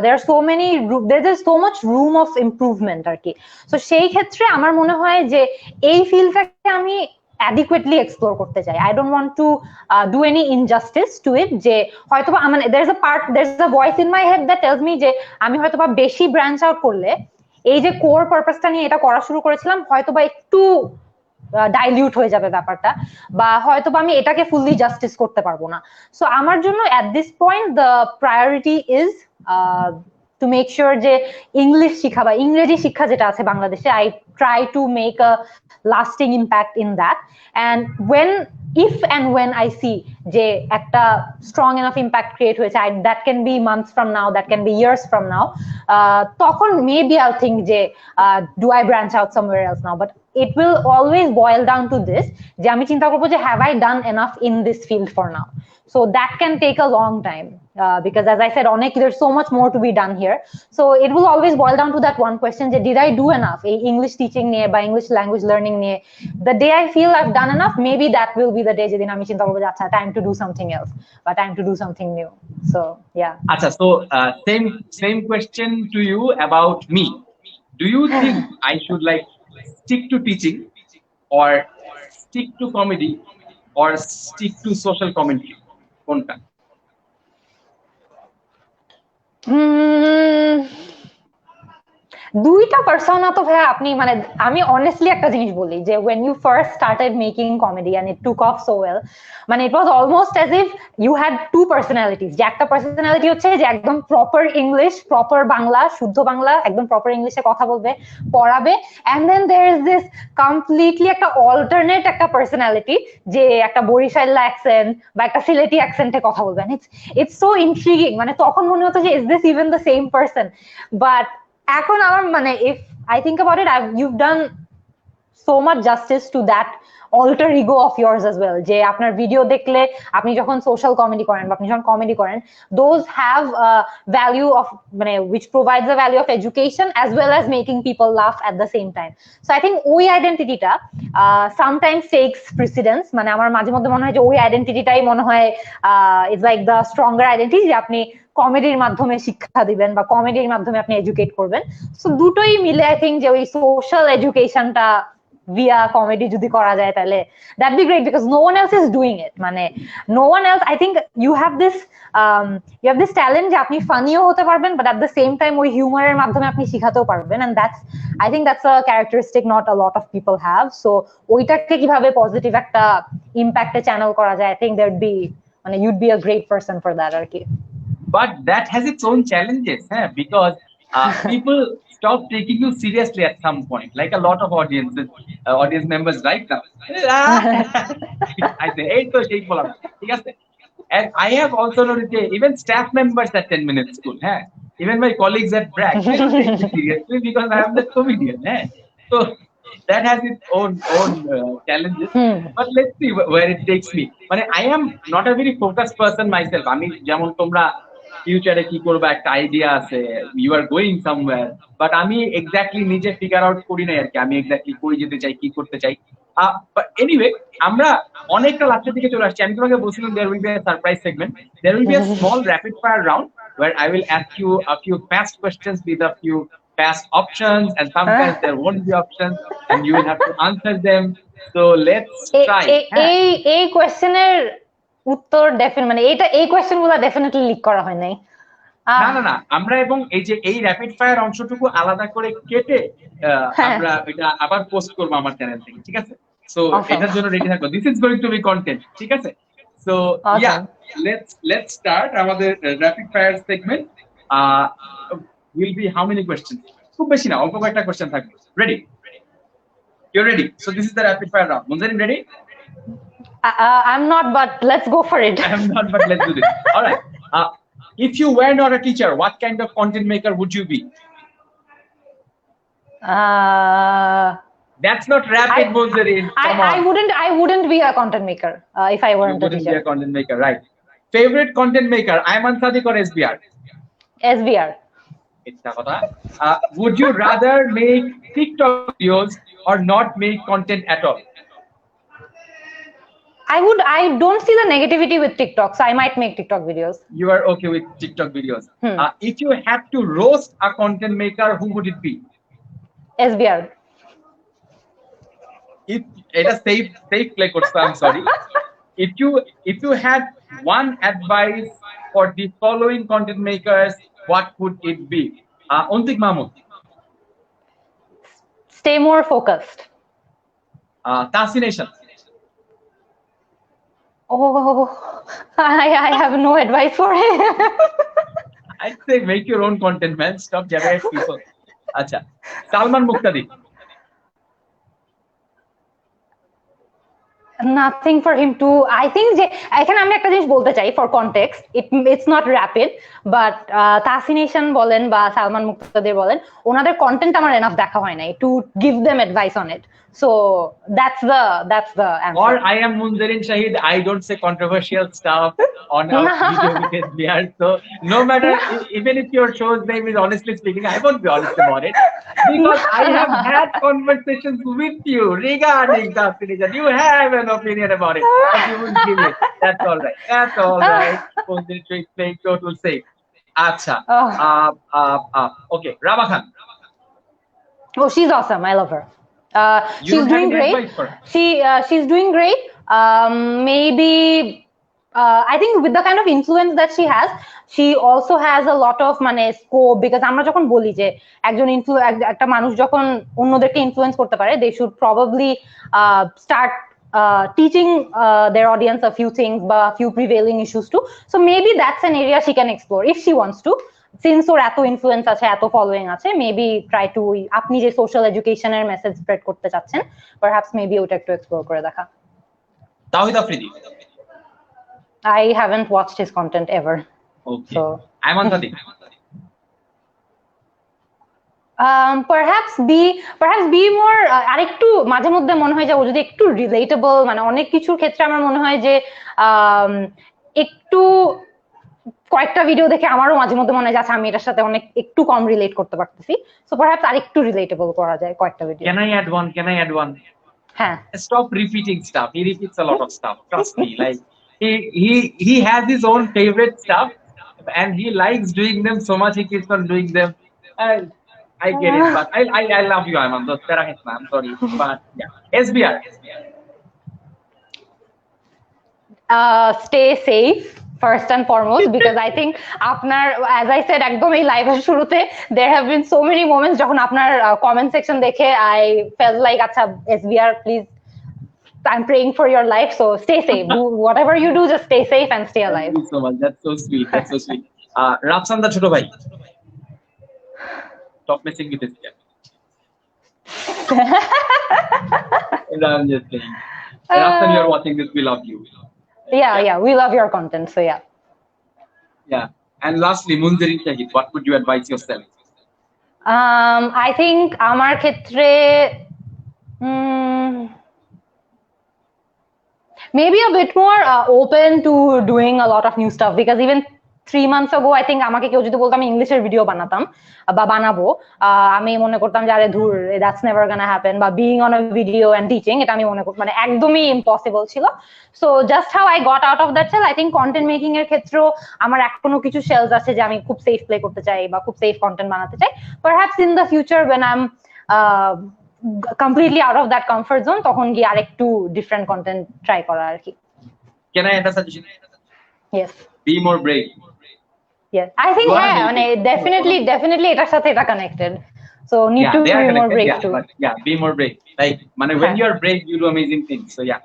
there are so many there's so much room of improvement আর কি so সেই ক্ষেত্রে আমার মনে হয় যে এই ফিল্ডটাকে আমি adequately explore করতে চাই I don't want to do any injustice to it যে হয়তোবা মানে there's a voice in my head that tells me যে আমি হয়তোবা বেশি ব্রাঞ্চ আউট করলে এই যে কোর পারপাসটা নিয়ে এটা করা শুরু করেছিলাম হয়তোবা একটু ডাইলিউট হয়ে যাবে ব্যাপারটা বা হয়তোবা আমি এটাকে ফুললি জাস্টিস করতে পারবো না সো আমার জন্য at this point the priority is to make sure যে ইংলিশ শিক্ষা বা ইংরেজি শিক্ষা যেটা আছে বাংলাদেশে I try to make a lasting impact in that and if and when I see যে একটা strong enough impact create হয়েছে that can be months from now that can be years from now তখন maybe I'll think যে do I branch out somewhere else now but it will always boil down to this যে আমি চিন্তা করব যে have I done enough in this field for now so that can take a long time because as I said there's so much more to be done here so it will always boil down to that one question যে did I do enough English teaching নিয়ে বা English language learning নিয়ে the day I feel I've done enough maybe that will be the day যেদিন আমি চিন্তা করব যে আচ্ছা time to do something else বা time to do something new so yeah আচ্ছা so same question to you about me do you think I should like stick to teaching or stick to comedy or stick to social commentary কোনটা দুইটা persona তো ভাই আপনি মানে আমি honestly একটা জিনিস বলি যে when you first started making comedy and it took off so well মানে it was almost as if you had two personalities যে একটা পার্সোনালিটি হচ্ছে যে একদম প্রপার ইংলিশ প্রপার বাংলা শুদ্ধ বাংলা একদম প্রপার ইংলিশে কথা বলবে পড়াবে and then there is this completely একটা alternate একটা পার্সোনালিটি যে একটা বরিশাল অ্যাকসেন্ট বা একটা সিলেটি অ্যাকসেন্টে কথা বলবে and it's so intriguing মানে তখন মনে হতো যে is this even the same person but এখন আমার মানে if I think about it you've done so much justice to that alter ego of yours as well যে আপনার ভিডিও দেখলে আপনি যখন সোশ্যাল কমেডি করেন বা আপনি যখন কমেডি করেন those have a value of মানে which provides a value of education as well as making people laugh at the same time so I think ওই আইডেন্টিটিটা sometimes takes precedence মানে আমার মাঝে মধ্যে মনে হয় যে ওই আইডেন্টিটিটাই মনে হয় is like the stronger identity যে আপনি কমেডির মাধ্যমে শিক্ষা দিবেন বা কমেডির মাধ্যমে আপনি এডুকেট করবেন সো দুটোই মিলে আই থিংক যে ওই সোশ্যাল এডুকেশনটা via comedy যদি করা যায় তাহলে that'd be great because no one else is doing it মানে no one else I think you have this talent যে আপনি ফানিও হতে পারবেন but at the same time ওই হিউমারের মাধ্যমে আপনি শিখাতেও পারবেন and I think that's a characteristic not a lot of people have so ওইটাকে কিভাবে পজিটিভ একটা ইমপ্যাক্টে চ্যানেল করা যায় I think there'd be মানে you'd be a great person for that আর কি but that has its own challenges because people stop taking you seriously at some point like a lot of audience members right now I say hey to shake bola ঠিক আছে and I have also noticed even staff members at 10 minutes school even my colleagues at Bragg they don't take me seriously because I am the comedian so that has its own challenges but let's see where it takes me মানে I am not a very focused person myself আমি যেমন তোমরা ফিউচারে কি করবা একটা idea আছে you are going somewhere but আমি এক্স্যাক্টলি নিজে ফিগার আউট করি না আর কি আমি এক্স্যাক্টলি কই যেতে চাই কি করতে চাই বাট এনিওয়ে আমরা অনেকটা লাস্টের দিকে চলে আসছি আমি তোমাকে বলছিলাম there will be a surprise segment there will be a small rapid fire round where I will ask you a few fast questions with a few fast options and sometimes there won't be options and you will have to answer them so let's try এই কোশ্চেনের উত্তর definitely মানে এই কোশ্চেনগুলো definitely leak করা হয় নাই না আমরা এবং এই যে এই র‍্যাপিড ফায়ার অংশটুকু আলাদা করে কেটে আমরা এটা আবার পোস্ট করব আমার চ্যানেল থেকে ঠিক আছে সো এটার জন্য রেডি থাকো this is going to be content ঠিক আছে সো ইয়া লেটস স্টার্ট আমাদের rapid fire segment will be how many questions খুব বেশি না অল্প কয়েকটা কোশ্চেন থাকবে ready you're ready so this is the rapid fire round Munzarin ready I'm not but let's go for it I'm not but let's do this all right if you were not a teacher what kind of content maker would you be That's not rapid, Munzarin. Come on. I wouldn't be a content maker if I You weren't a wouldn't be teacher. a content maker, right? Favorite content maker, Ayman Sadiq or SBR? SBR. Would you rather make TikTok videos or not make content at all? I don't see the negativity with TikTok, so I might make TikTok videos. You are okay with TikTok videos. If you had to roast a content maker, who would it be? SBR. If it is safe play করছো, I'm sorry. If you had one advice for the following content makers, what would it be? Ontik Mahmood. Stay more focused. Tassination. Oh, I have no advice for him. I'd say make your own content, man. Stop jabbing at people. Acha. Salman Muqtadi. Nothing for him to. I think এখানে আমি একটা জিনিস বলতে চাই for context. It's not rapid, but Tassination বলেন বা সালমান মুক্তাদির বলেন, ওনাদের কন্টেন্ট আমার enough দেখা হয় নাই to give them advice on it. So that's the answer. Or I am Munzarin Shahid. I don't say controversial stuff on our video with SBR. So no matter, even if your show's name is Honestly Speaking, I won't be honest about it. Because I have had conversations with you regarding Tassination. You have an opinion about it, but you won't give it. That's all right. That's all right. Munzarin Shahid playing total safe. Acha. Okay. Rabah Khan. Oh, she's awesome. I love her. She's doing great. She's doing great. Maybe I think with the kind of influence that she has, she also has a lot of scope, because আমরা যখন বলি যে একজন একটা মানুষ যখন অন্যদেরকে influence করতে পারে, they should probably start teaching their audience a few things বা a few prevailing issues too. So maybe that's an area she can explore if she wants to. Since ওর এত ইনফ্লুয়েন্স আছে, এত ফলোইং আছে, maybe try to, আপনি যে social এডুকেশনের message spread করতে চাচ্ছেন, পারহ্যাপস মেবি ওটা একটু এক্সপ্লোর করে দেখা। তাওহিদ Afridi. I haven't watched his content ever. Okay. So Ayman Sadiq. Perhaps be more আরেকটু মাঝে মধ্যে মনে হয় যে ও যদি একটু রিলেটেবল, অনেক কিছুর ক্ষেত্রে আমার মনে হয় যে একটু কয়েকটা ভিডিও দেখে আমারও মাঝে মধ্যে মনে হয় যে আচ্ছা আমি এটার সাথে অনেক একটু কম রিলেট করতে পারতেছি, সো পারহ্যাপস আরেকটু রিলেটেবল করা যায় কয়েকটা video. Can I add one? হ্যাঁ। Stop repeating stuff. He repeats a lot of stuff. Trust me. Like he has his own favorite stuff, and he likes doing them so much he keeps on doing them. I get it, but I love you, Ayman. I'm sorry, but yeah. SBR. Stay safe first and foremost, because I think আপনার, as I said একদম এই লাইভের শুরুতে, there have been so many moments যখন আপনার comment section দেখে I felt like আচ্ছা SBR please, I'm praying for your life, so stay safe. Do whatever you do, just stay safe and stay alive. Thank you so much. That's so sweet. That's so sweet. Rapsanda Choto Bhai. Stop messing with this guy. I'm just kidding. Rapsan, you're watching this. We love you. Yeah, we love your content, so yeah. Yeah. And lastly, Munzarin Shahid, what would you advise yourself? I think আমার ক্ষেত্রে maybe a bit more open to doing a lot of new stuff, because even 3 months ago I think আমাকে কেউ যদি বলতো আমি ইংলিশের video বানাতাম বা বানাবো, আমি মনে করতাম যে আরে ধুর, that's never gonna happen, বা being on a video and teaching, এটা আমি মনে করতাম একদমই ইম্পসিবল ছিল। So just how I got out of that shell, I think content making এর ক্ষেত্রেও আমার এখনো কিছু শেলস আছে যে আমি খুব সেফ প্লে করতে চাই বা খুব সেফ কন্টেন্ট বানাতে চাই। Perhaps in the future when I'm completely out of that comfort zone, তখন গিয়ে আরেকটু ডিফারেন্ট কন্টেন্ট ট্রাই করা আর কি। Can I add a suggestion? Yes. Be more brave. Yes, I think definitely এটার সাথে এটা connected. So need to be more brave too. Be more brave. Like when you are brave, you do amazing things. So yeah.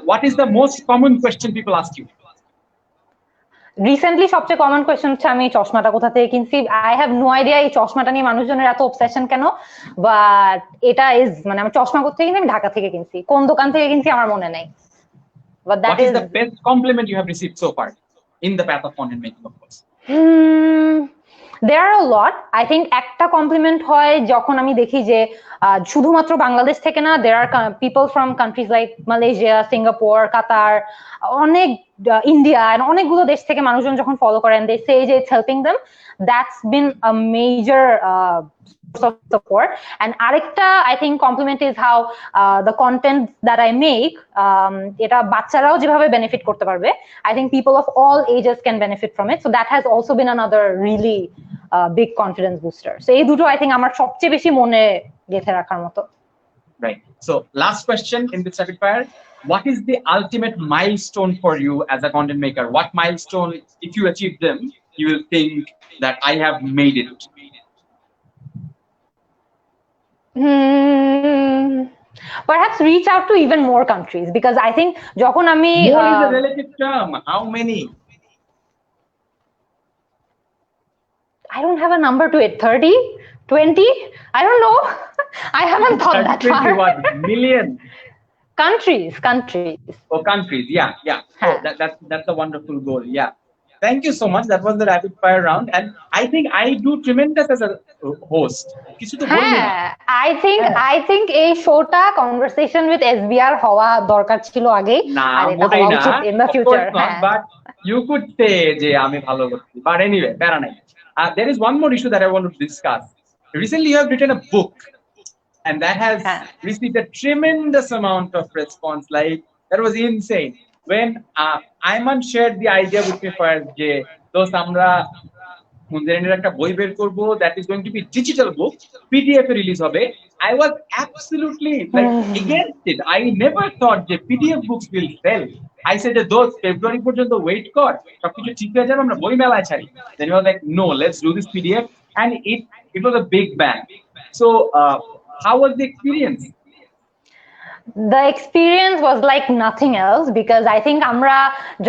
What is the most common question people ask you? Recently সবচেয়ে common question হচ্ছে আমি চশমাটা কোথা থেকে কিনছি। I have no idea এই চশমাটা নিয়ে মানুষজনের এত অবসেশন কেন, বাট এটা ইজ আমি চশমা কোথা থেকে কিনছি, আমি ঢাকা থেকে কিনছি, কোন দোকান থেকে কিনছি আমার মনে নাই। But that is the best compliment you have received so far in the path of content making, of course? There are a lot. I think একটা কমপ্লিমেন্ট হয় যখন আমি দেখি যে শুধুমাত্র বাংলাদেশ থেকে না, there are people from countries like Malaysia, Singapore, Qatar, অনেক ইন্ডিয়া, অনেকগুলো দেশ থেকে মানুষজন যখন ফলো করেন, they say যে it's helping them. That's been a major source of support. And arekta I think compliment is how the content that I make এটা বাচ্চারাও যেভাবে বেনিফিট করতে পারবে, I think people of all ages can benefit from it. So that has also been another really big confidence booster. So এই দুটো I think আমার সবচেয়ে বেশি মনে গেঁথে রাখার মতো. Right. So last question in this rapid fire. What is the ultimate milestone for you as a content maker? What milestone, if you achieve them, you will think that I have made it? Perhaps reach out to even more countries, because I think যখন আমি more is a relative term. How many? I don't have a number to it. 30, 20, I don't know. I haven't thought that far. What, million? Countries. Oh, countries. Yeah. So that's a wonderful goal. Yeah. Thank you so much. That was the rapid fire round, and I think I do tremendous as a host. I think a showta conversation with SBR হওয়া দরকার ছিল আগে, আর এটা হওয়া উচিত in the future. But you could say যে আমি ভালো করছি. But anyway, প্যারা নাই. There is one more issue that I want to discuss. Recently, you have written a book, and that has received a tremendous amount of response. Like, that was insane. When Ayman shared the idea with me first, যে দোস্ত আমরা মুনজারিনের একটা বই বের করব, that is going to be digital book, PDF A release হবে. I was absolutely like against it. I never thought যে PDF books will sell. I said যে দোস্ত ফেব্রুয়ারি পর্যন্ত ওয়েট কর, সবকিছু ঠিক হয়ে যাবে, আমরা বই মেলায় ছাড়ি. Then he was like, no, let's do this PDF, and it was a big bang. So how was the experience? The experience was like nothing else, because I think আমরা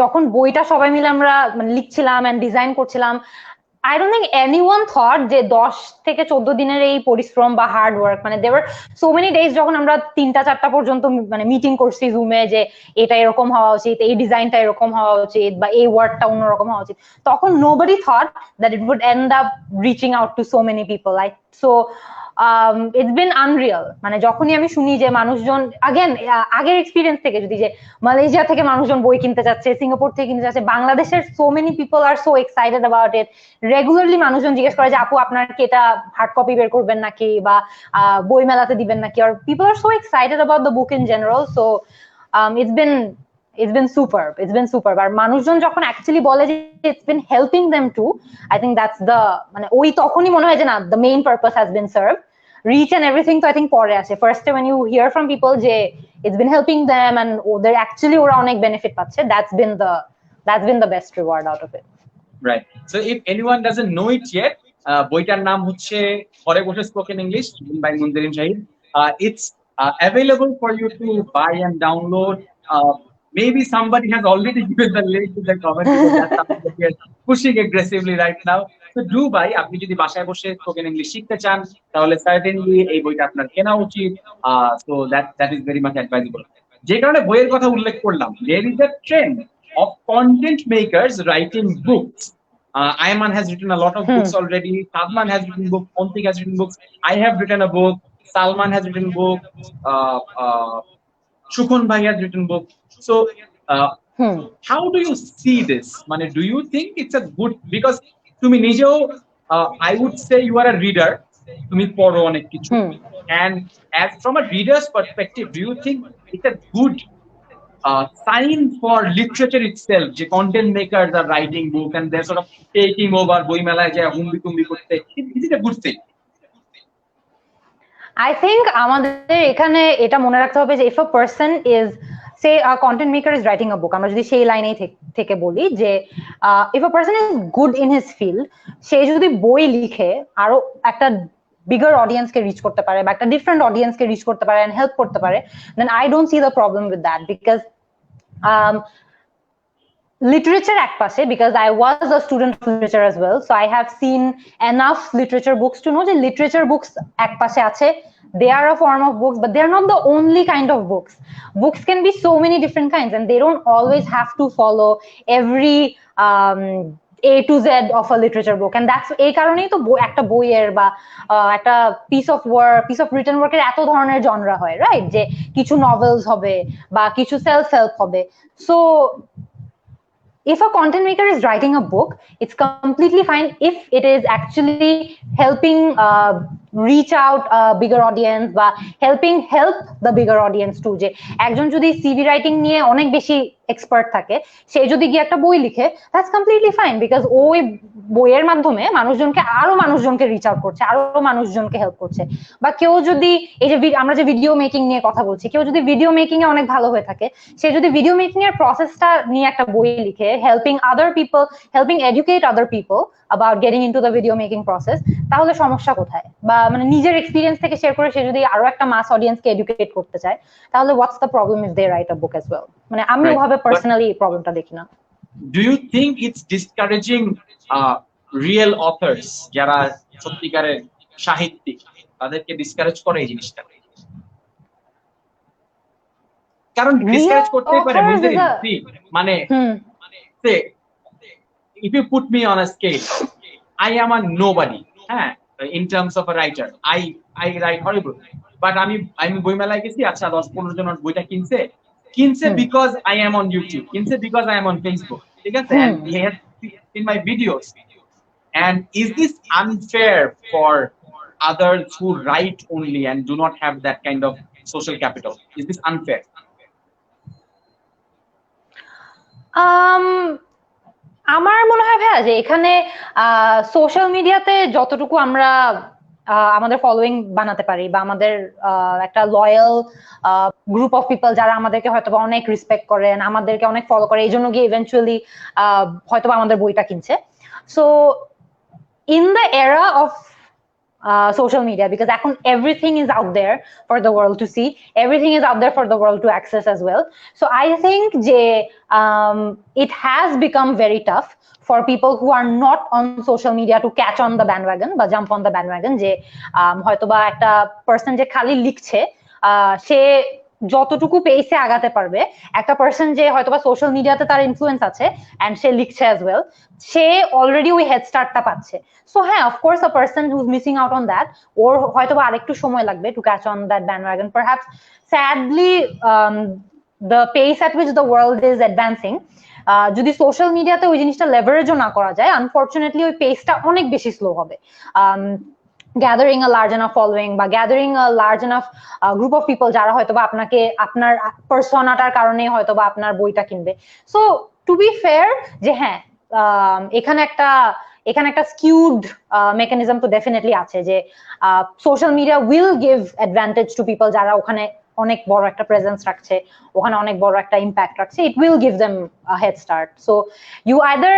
যখন বইটা সবাই মিলে আমরা লিখছিলাম and ডিজাইন করছিলাম, I don't think anyone thought যে 10 থেকে 14 দিনের এই পরিশ্রম বা হার্ড ওয়ার্ক, মানে there were so many days যখন আমরা 3টা-4টা পর্যন্ত মানে মিটিং করছি জুমে, যে এটা এরকম হওয়া উচিত, এই ডিজাইনটা এরকম হওয়া উচিত, বা এই ওয়ার্ডটা অন্যরকম হওয়া উচিত, তখন nobody thought that it would end up reaching out to so many people. Like, so it's been unreal. মানে যখনই আমি শুনি যে মানুষজন আগের এক্সপিরিয়েন্স থেকে, যদি যে মালয়েশিয়া থেকে মানুষজন বই কিনতে যাচ্ছে, সিঙ্গাপুর থেকে কিনতে যাচ্ছে, বাংলাদেশের so many people are so excited about it. Regularly মানুষজন জিজ্ঞেস করে যে আপু আপনার কি এটা হার্ড কপি বের করবেন নাকি, বা বই মেলাতে দিবেন নাকি, or people are so excited about the book in general. So it's been superb. আর মানুষজন যখন অ্যাকচুয়ালি বলে যে it's been helping them too, I think that's the মানে ওই তখনই মনে হয় যে না, the main purpose has been served. Reach and everything তো I think পরে আসে. First when you hear from people যে it's been helping them and they're actually ওরা অনেক benefit পাচ্ছে, that's been the best reward out of it. Right. So if anyone doesn't know it yet, বইটার নাম হচ্ছে ঘরে বসে spoken English by Munzarin Shahid. It's available for you to buy and download. Maybe somebody has already given the link to the comment, because that's something that we are pushing aggressively right now. So do buy. আপনি যদি বাসায় বসে spoken English শিখতে চান, তাহলে certainly এই বইটা আপনার কেনা উচিত. So that is very much advisable. যে কারণে বইয়ের কথা উল্লেখ করলাম, there is a trend of content makers writing books. Ayman has written a lot of books already. Sadman has written books. Ontik has written books. I have written a book. Salman has written a book. Shukun Bhai has written a book. So, how do you see this? Mane, do you think it's a good, because tumi nijeo, I would say you are a reader. Tumi poro onek kichu. And as from a reader's perspective, do you think it's a good sign for literature itself? Je content makers are writing book and they're sort of taking over boi melay jay humbi tumbi korte. Is it a good thing? I think আমাদের এখানে এটা মনে রাখতে হবে যে if a person is, say a content maker is writing a book, আমরা যদি সেই লাইনেই থেকে বলি যে if a person is good in his field, সে যদি বই লিখে আরো একটা bigger audience কে reach করতে পারে, বা একটা different audience কে reach করতে পারে and help করতে পারে, then I don't see the problem with that. Because literature এক পাশে, because I was a student of literature as well, so I have seen enough literature books to know যে literature books এক পাশে আছে, they are a form of books, but they're not the only kind of books. Books can be so many different kinds, and they don't always have to follow A to Z of a literature book, and that's এই কারণেই তো একটা বইয়ের বা একটা piece of written ওয়ার্কের এত ধরনের জনরা হয়, রাইট? যে কিছু নভেলস হবে বা কিছু সেলফ হেল্প হবে। So if a content maker is writing a book, it's completely fine if it is actually helping reach out a bigger audience বা help the bigger audience too, যে একজন যদি সিভি রাইটিং নিয়ে অনেক বেশি expert থাকে, সে যদি গিয়ে একটা বই লিখে, দ্যাটস কমপ্লিটলি ফাইন, বিকজ ওই বইয়ের মাধ্যমে মানুষজনকে রিচ আউট করছে, আরো মানুষজনকে হেল্প করছে। বা কেউ যদি এই যে আমরা যে ভিডিও মেকিং নিয়ে কথা বলছি, কেউ যদি ভিডিও মেকিং এ অনেক ভালো হয়ে থাকে, সে যদি ভিডিও মেকিং এর প্রসেসটা নিয়ে একটা বই লিখে, helping educate other people about getting into the video making process, তাহলে সমস্যা কোথায়? বা মানে নিজের এক্সপিরিয়েন্স থেকে শেয়ার করে সে যদি আরো একটা মাস অডিয়েন্সকে এডুকেট করতে চায়, তাহলে what's the problem if they write a book as well? মানে আমি ওভাবে পার্সোনালি এই প্রবলেমটা দেখি না। Do you think it's discouraging real authors, যারা সত্যিকারের সাহিত্যিক, তাদেরকে ডিসকারেজ করে এই জিনিসটা? কারণ ডিসকারেজ করতেই পারে, বুঝলি? মানে say if you put me on a scale, I am a nobody, in terms of a writer. I write horrible, but আমি বইমেলায় গেছি, আচ্ছা 10-15 জন বইটা কিনছে because I am on YouTube, কিনছে because I am on Facebook, ঠিক আছে? And he has seen my videos. And is this unfair for others who write only and do not have that kind of social capital? Is this unfair? আমার মনে হয় ভাইয়া যে এখানে social মিডিয়াতে যতটুকু আমরা আমাদের ফলোইং বানাতে পারি বা আমাদের একটা লয়াল গ্রুপ অফ পিপল যারা আমাদেরকে হয়তো অনেক রেসপেক্ট করেন, আমাদেরকে অনেক ফলো করে, এই জন্য গিয়ে ইভেন্চুয়ালি হয়তো আমাদের বইটা কিনছে। সো ইন দ্য এরা of social media, because everything is out there for the world to see, everything is out there for the world to access as well. So I think it has become very tough for people who are not on social media to catch on the bandwagon বা jump on the bandwagon, যে হয়তোবা একটা person যে খালি লিখছে, সে যতটুকু পেসে আগাতে পারবে, একটা পার্সন যে হয়তোবা সোশ্যাল মিডিয়াতে তার ইনফ্লুয়েন্স আছে এন্ড সে লিখছে অ্যাজ ওয়েল, সে অলরেডি ওই হেড স্টার্টটা পাচ্ছে। সো হ্যাঁ, of course a person who is missing out on that, ওর হয়তোবা আরেকটু সময় লাগবে to catch on that bandwagon. Perhaps sadly the pace at which the world is advancing, যদি সোশ্যাল মিডিয়াতে ওই জিনিসটা লেভারেজও না করা যায়, আনফর্চুনেটলি ওই পেসটা অনেক বেশি স্লো হবে। gathering a large enough following বা gathering a large enough group of people যারা হয়তোবা আপনাকে আপনার পার্সোনাটার কারণে হয়তোবা আপনার বইটা কিনবে। সো টু বি ফেয়ার, যে হ্যাঁ, এখানে একটা স্কিউড মেকানিজম তো ডেফিনেটলি আছে, যে social media will give advantage to people যারা ওখানে অনেক বড় একটা প্রেজেন্স রাখছে, ওখানে অনেক বড় একটা ইম্প্যাক্ট রাখছে। It will give them a head start. So you either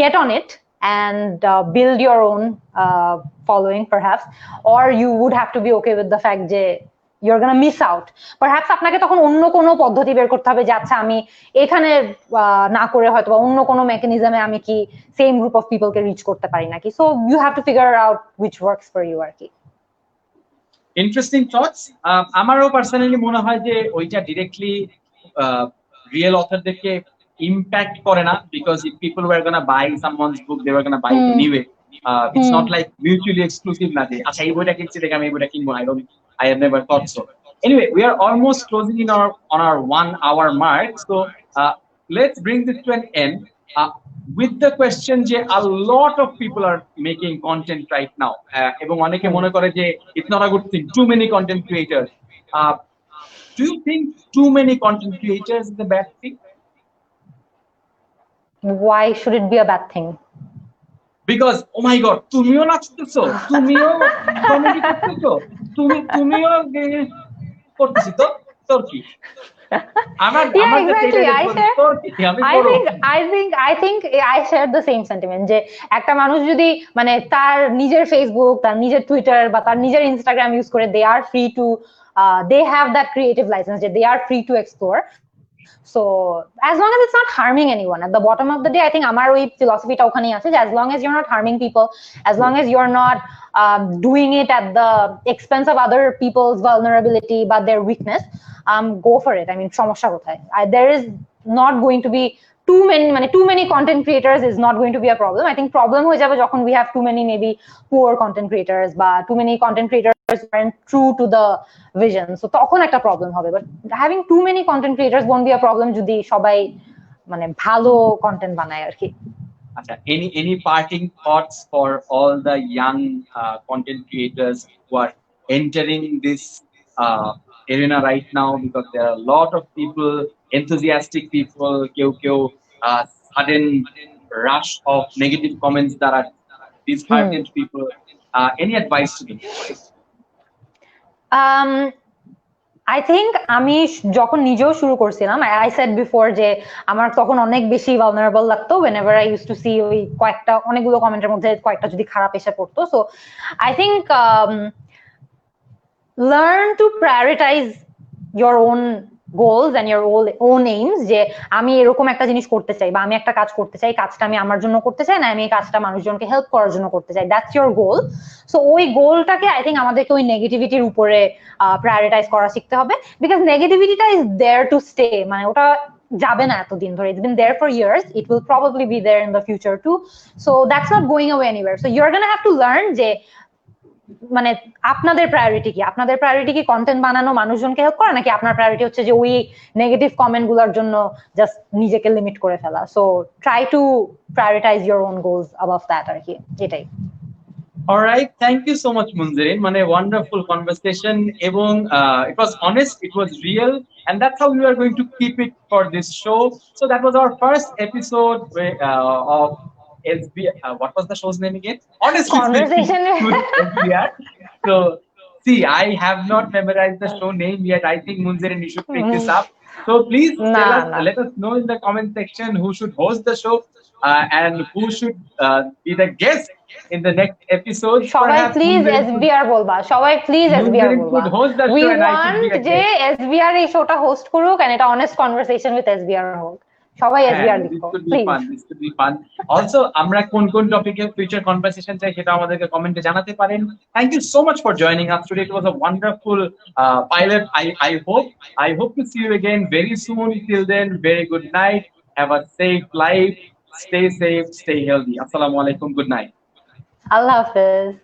get on it and build your own following perhaps, or you would have to be okay with the fact যে you're gonna miss out. Perhaps আপনাকে তখন অন্য কোনো পদ্ধতি বের করতে হবে যে আচ্ছা আমি এখানে না করে হয়তো অন্য কোনো মেকানিজমে আমি কি সেম গ্রুপ অফ পিপলকে রিচ করতে পারি নাকি। So you have to figure out which works for you আর কি। Interesting thoughts. আমারও পার্সোনালি মনে হয় যে ওইটা ডিরেক্টলি রিয়েল অথরদেরকে impact করে না, because if people were gonna buy someone's book, they were gonna buy it anyway. It's not like mutually exclusive na je acha ei boita kinchi dekhe ami ei boita kinbo, I have never thought so. Anyway, we are almost closing in on our 1 hour mark, so let's bring this to an end with the question je a lot of people are making content right now, ebong oneke mone kore je it's not a good thing, too many content creators. Do you think too many content creators is a bad thing? Why should it be a bad thing? Because oh my god, তুমিও নাচতেছো, তুমিও comedy করতেছো, তুমিও করতেছি, তো তোর কি? I think I share the same sentiment, যে একটা মানুষ যদি মানে তার নিজের ফেসবুক, তার নিজের টুইটার বা তার নিজের ইনস্টাগ্রাম ইউজ করে, they are free to they have that creative license, যে they are free to explore. So as long as it's not harming anyone, at the bottom of the day I think amar oi philosophy ta okhane ache, as long as you're not harming people, as long as you're not doing it at the expense of other people's vulnerability but their weakness, go for it. I mean, সমস্যা কোথায়? There is not going to be too many content creators is not going to be a problem. I think problem হয়ে যাবে যখন we have too many maybe poor content creators বা too many content creators aren't true to the vision. So তখন একটা problem হবে, but having too many content creators won't be a problem যদি সবাই মানে ভালো content বানায় আর কি। Acha, any parting thoughts for all the young content creators who are entering this arena right now, because there are a lot of people, enthusiastic people, keu sudden rush of negative comments that are disheartened people. Any advice to them? I think আমি যখন নিজেও শুরু করছিলাম, I said before যে আমার তখন অনেক বেশি vulnerable লাগতো whenever I used to see ওই কয়েকটা অনেকগুলো কমেন্টের মধ্যে কয়েকটা যদি খারাপ এসে পড়তো। So I think learn to prioritize your own goals and your own aims, যে আমি এরকম একটা জিনিস করতে চাই বা আমি একটা কাজ করতে চাই, কাজটা আমি আমার জন্য করতে চাই না আমি এই কাজটা মানুষজনকে হেল্প করার জন্য করতে চাই, দ্যাটস ইয়োর গোল। সো ওই গোলটাকে আই থিঙ্ক আমাদেরকে ওই নেগেটিভিটির উপরে প্রায়োরিটাইজ করা শিখতে হবে, বিকজ নেগেটিভিটিটা ইজ দেয়ার টু স্টে, মানে ওটা যাবে না এতদিন ধরে, it's been there for years, it will probably be there in the future too, so that's not going away anywhere. So you are gonna have to learn যে মানে আপনাদের priority কি, আপনাদের প্রায়োরিটি কি কন্টেন্ট বানানো মানুষজনকে হেল্প করা, নাকি আপনার প্রায়োরিটি হচ্ছে যে ওই নেগেটিভ কমেন্ট গুলোর জন্য জাস্ট নিজেকে লিমিট করে ফেলা। So try to prioritise your own goals above that আর কি, এটাই। All right, thank you so much, Munzirin. Mane wonderful conversation. Ebong it was honest, it was real, and that's how we are going to keep it for this show. So that was our first episode of SBR. What was the show's name again? Honestly Conversation with SBR. So see, I have not memorized the show name yet. I think Munzirin, you should pick this up. So please let us know in the comment section who should host the show and who should be the guest in the next episode. সবাই please SBR বলবা, সবাই please SBR বলবা। We want যে SBR এই শোটা host করুক and এটা honest conversation with SBR হোক। সবাই এসবিআর লিখো please. This could be fun. Also আমরা কোন কোন টপিকে ফিউচার কনভারসেশন চাই সেটা আমাদেরকে কমেন্টে জানাতে পারেন। Thank you so much for joining us today. It was a wonderful pilot. I hope to see you again very soon. Till then, very good night. Have a safe life. Stay safe, stay healthy. Assalamu alaikum. Good night. Allah Hafiz.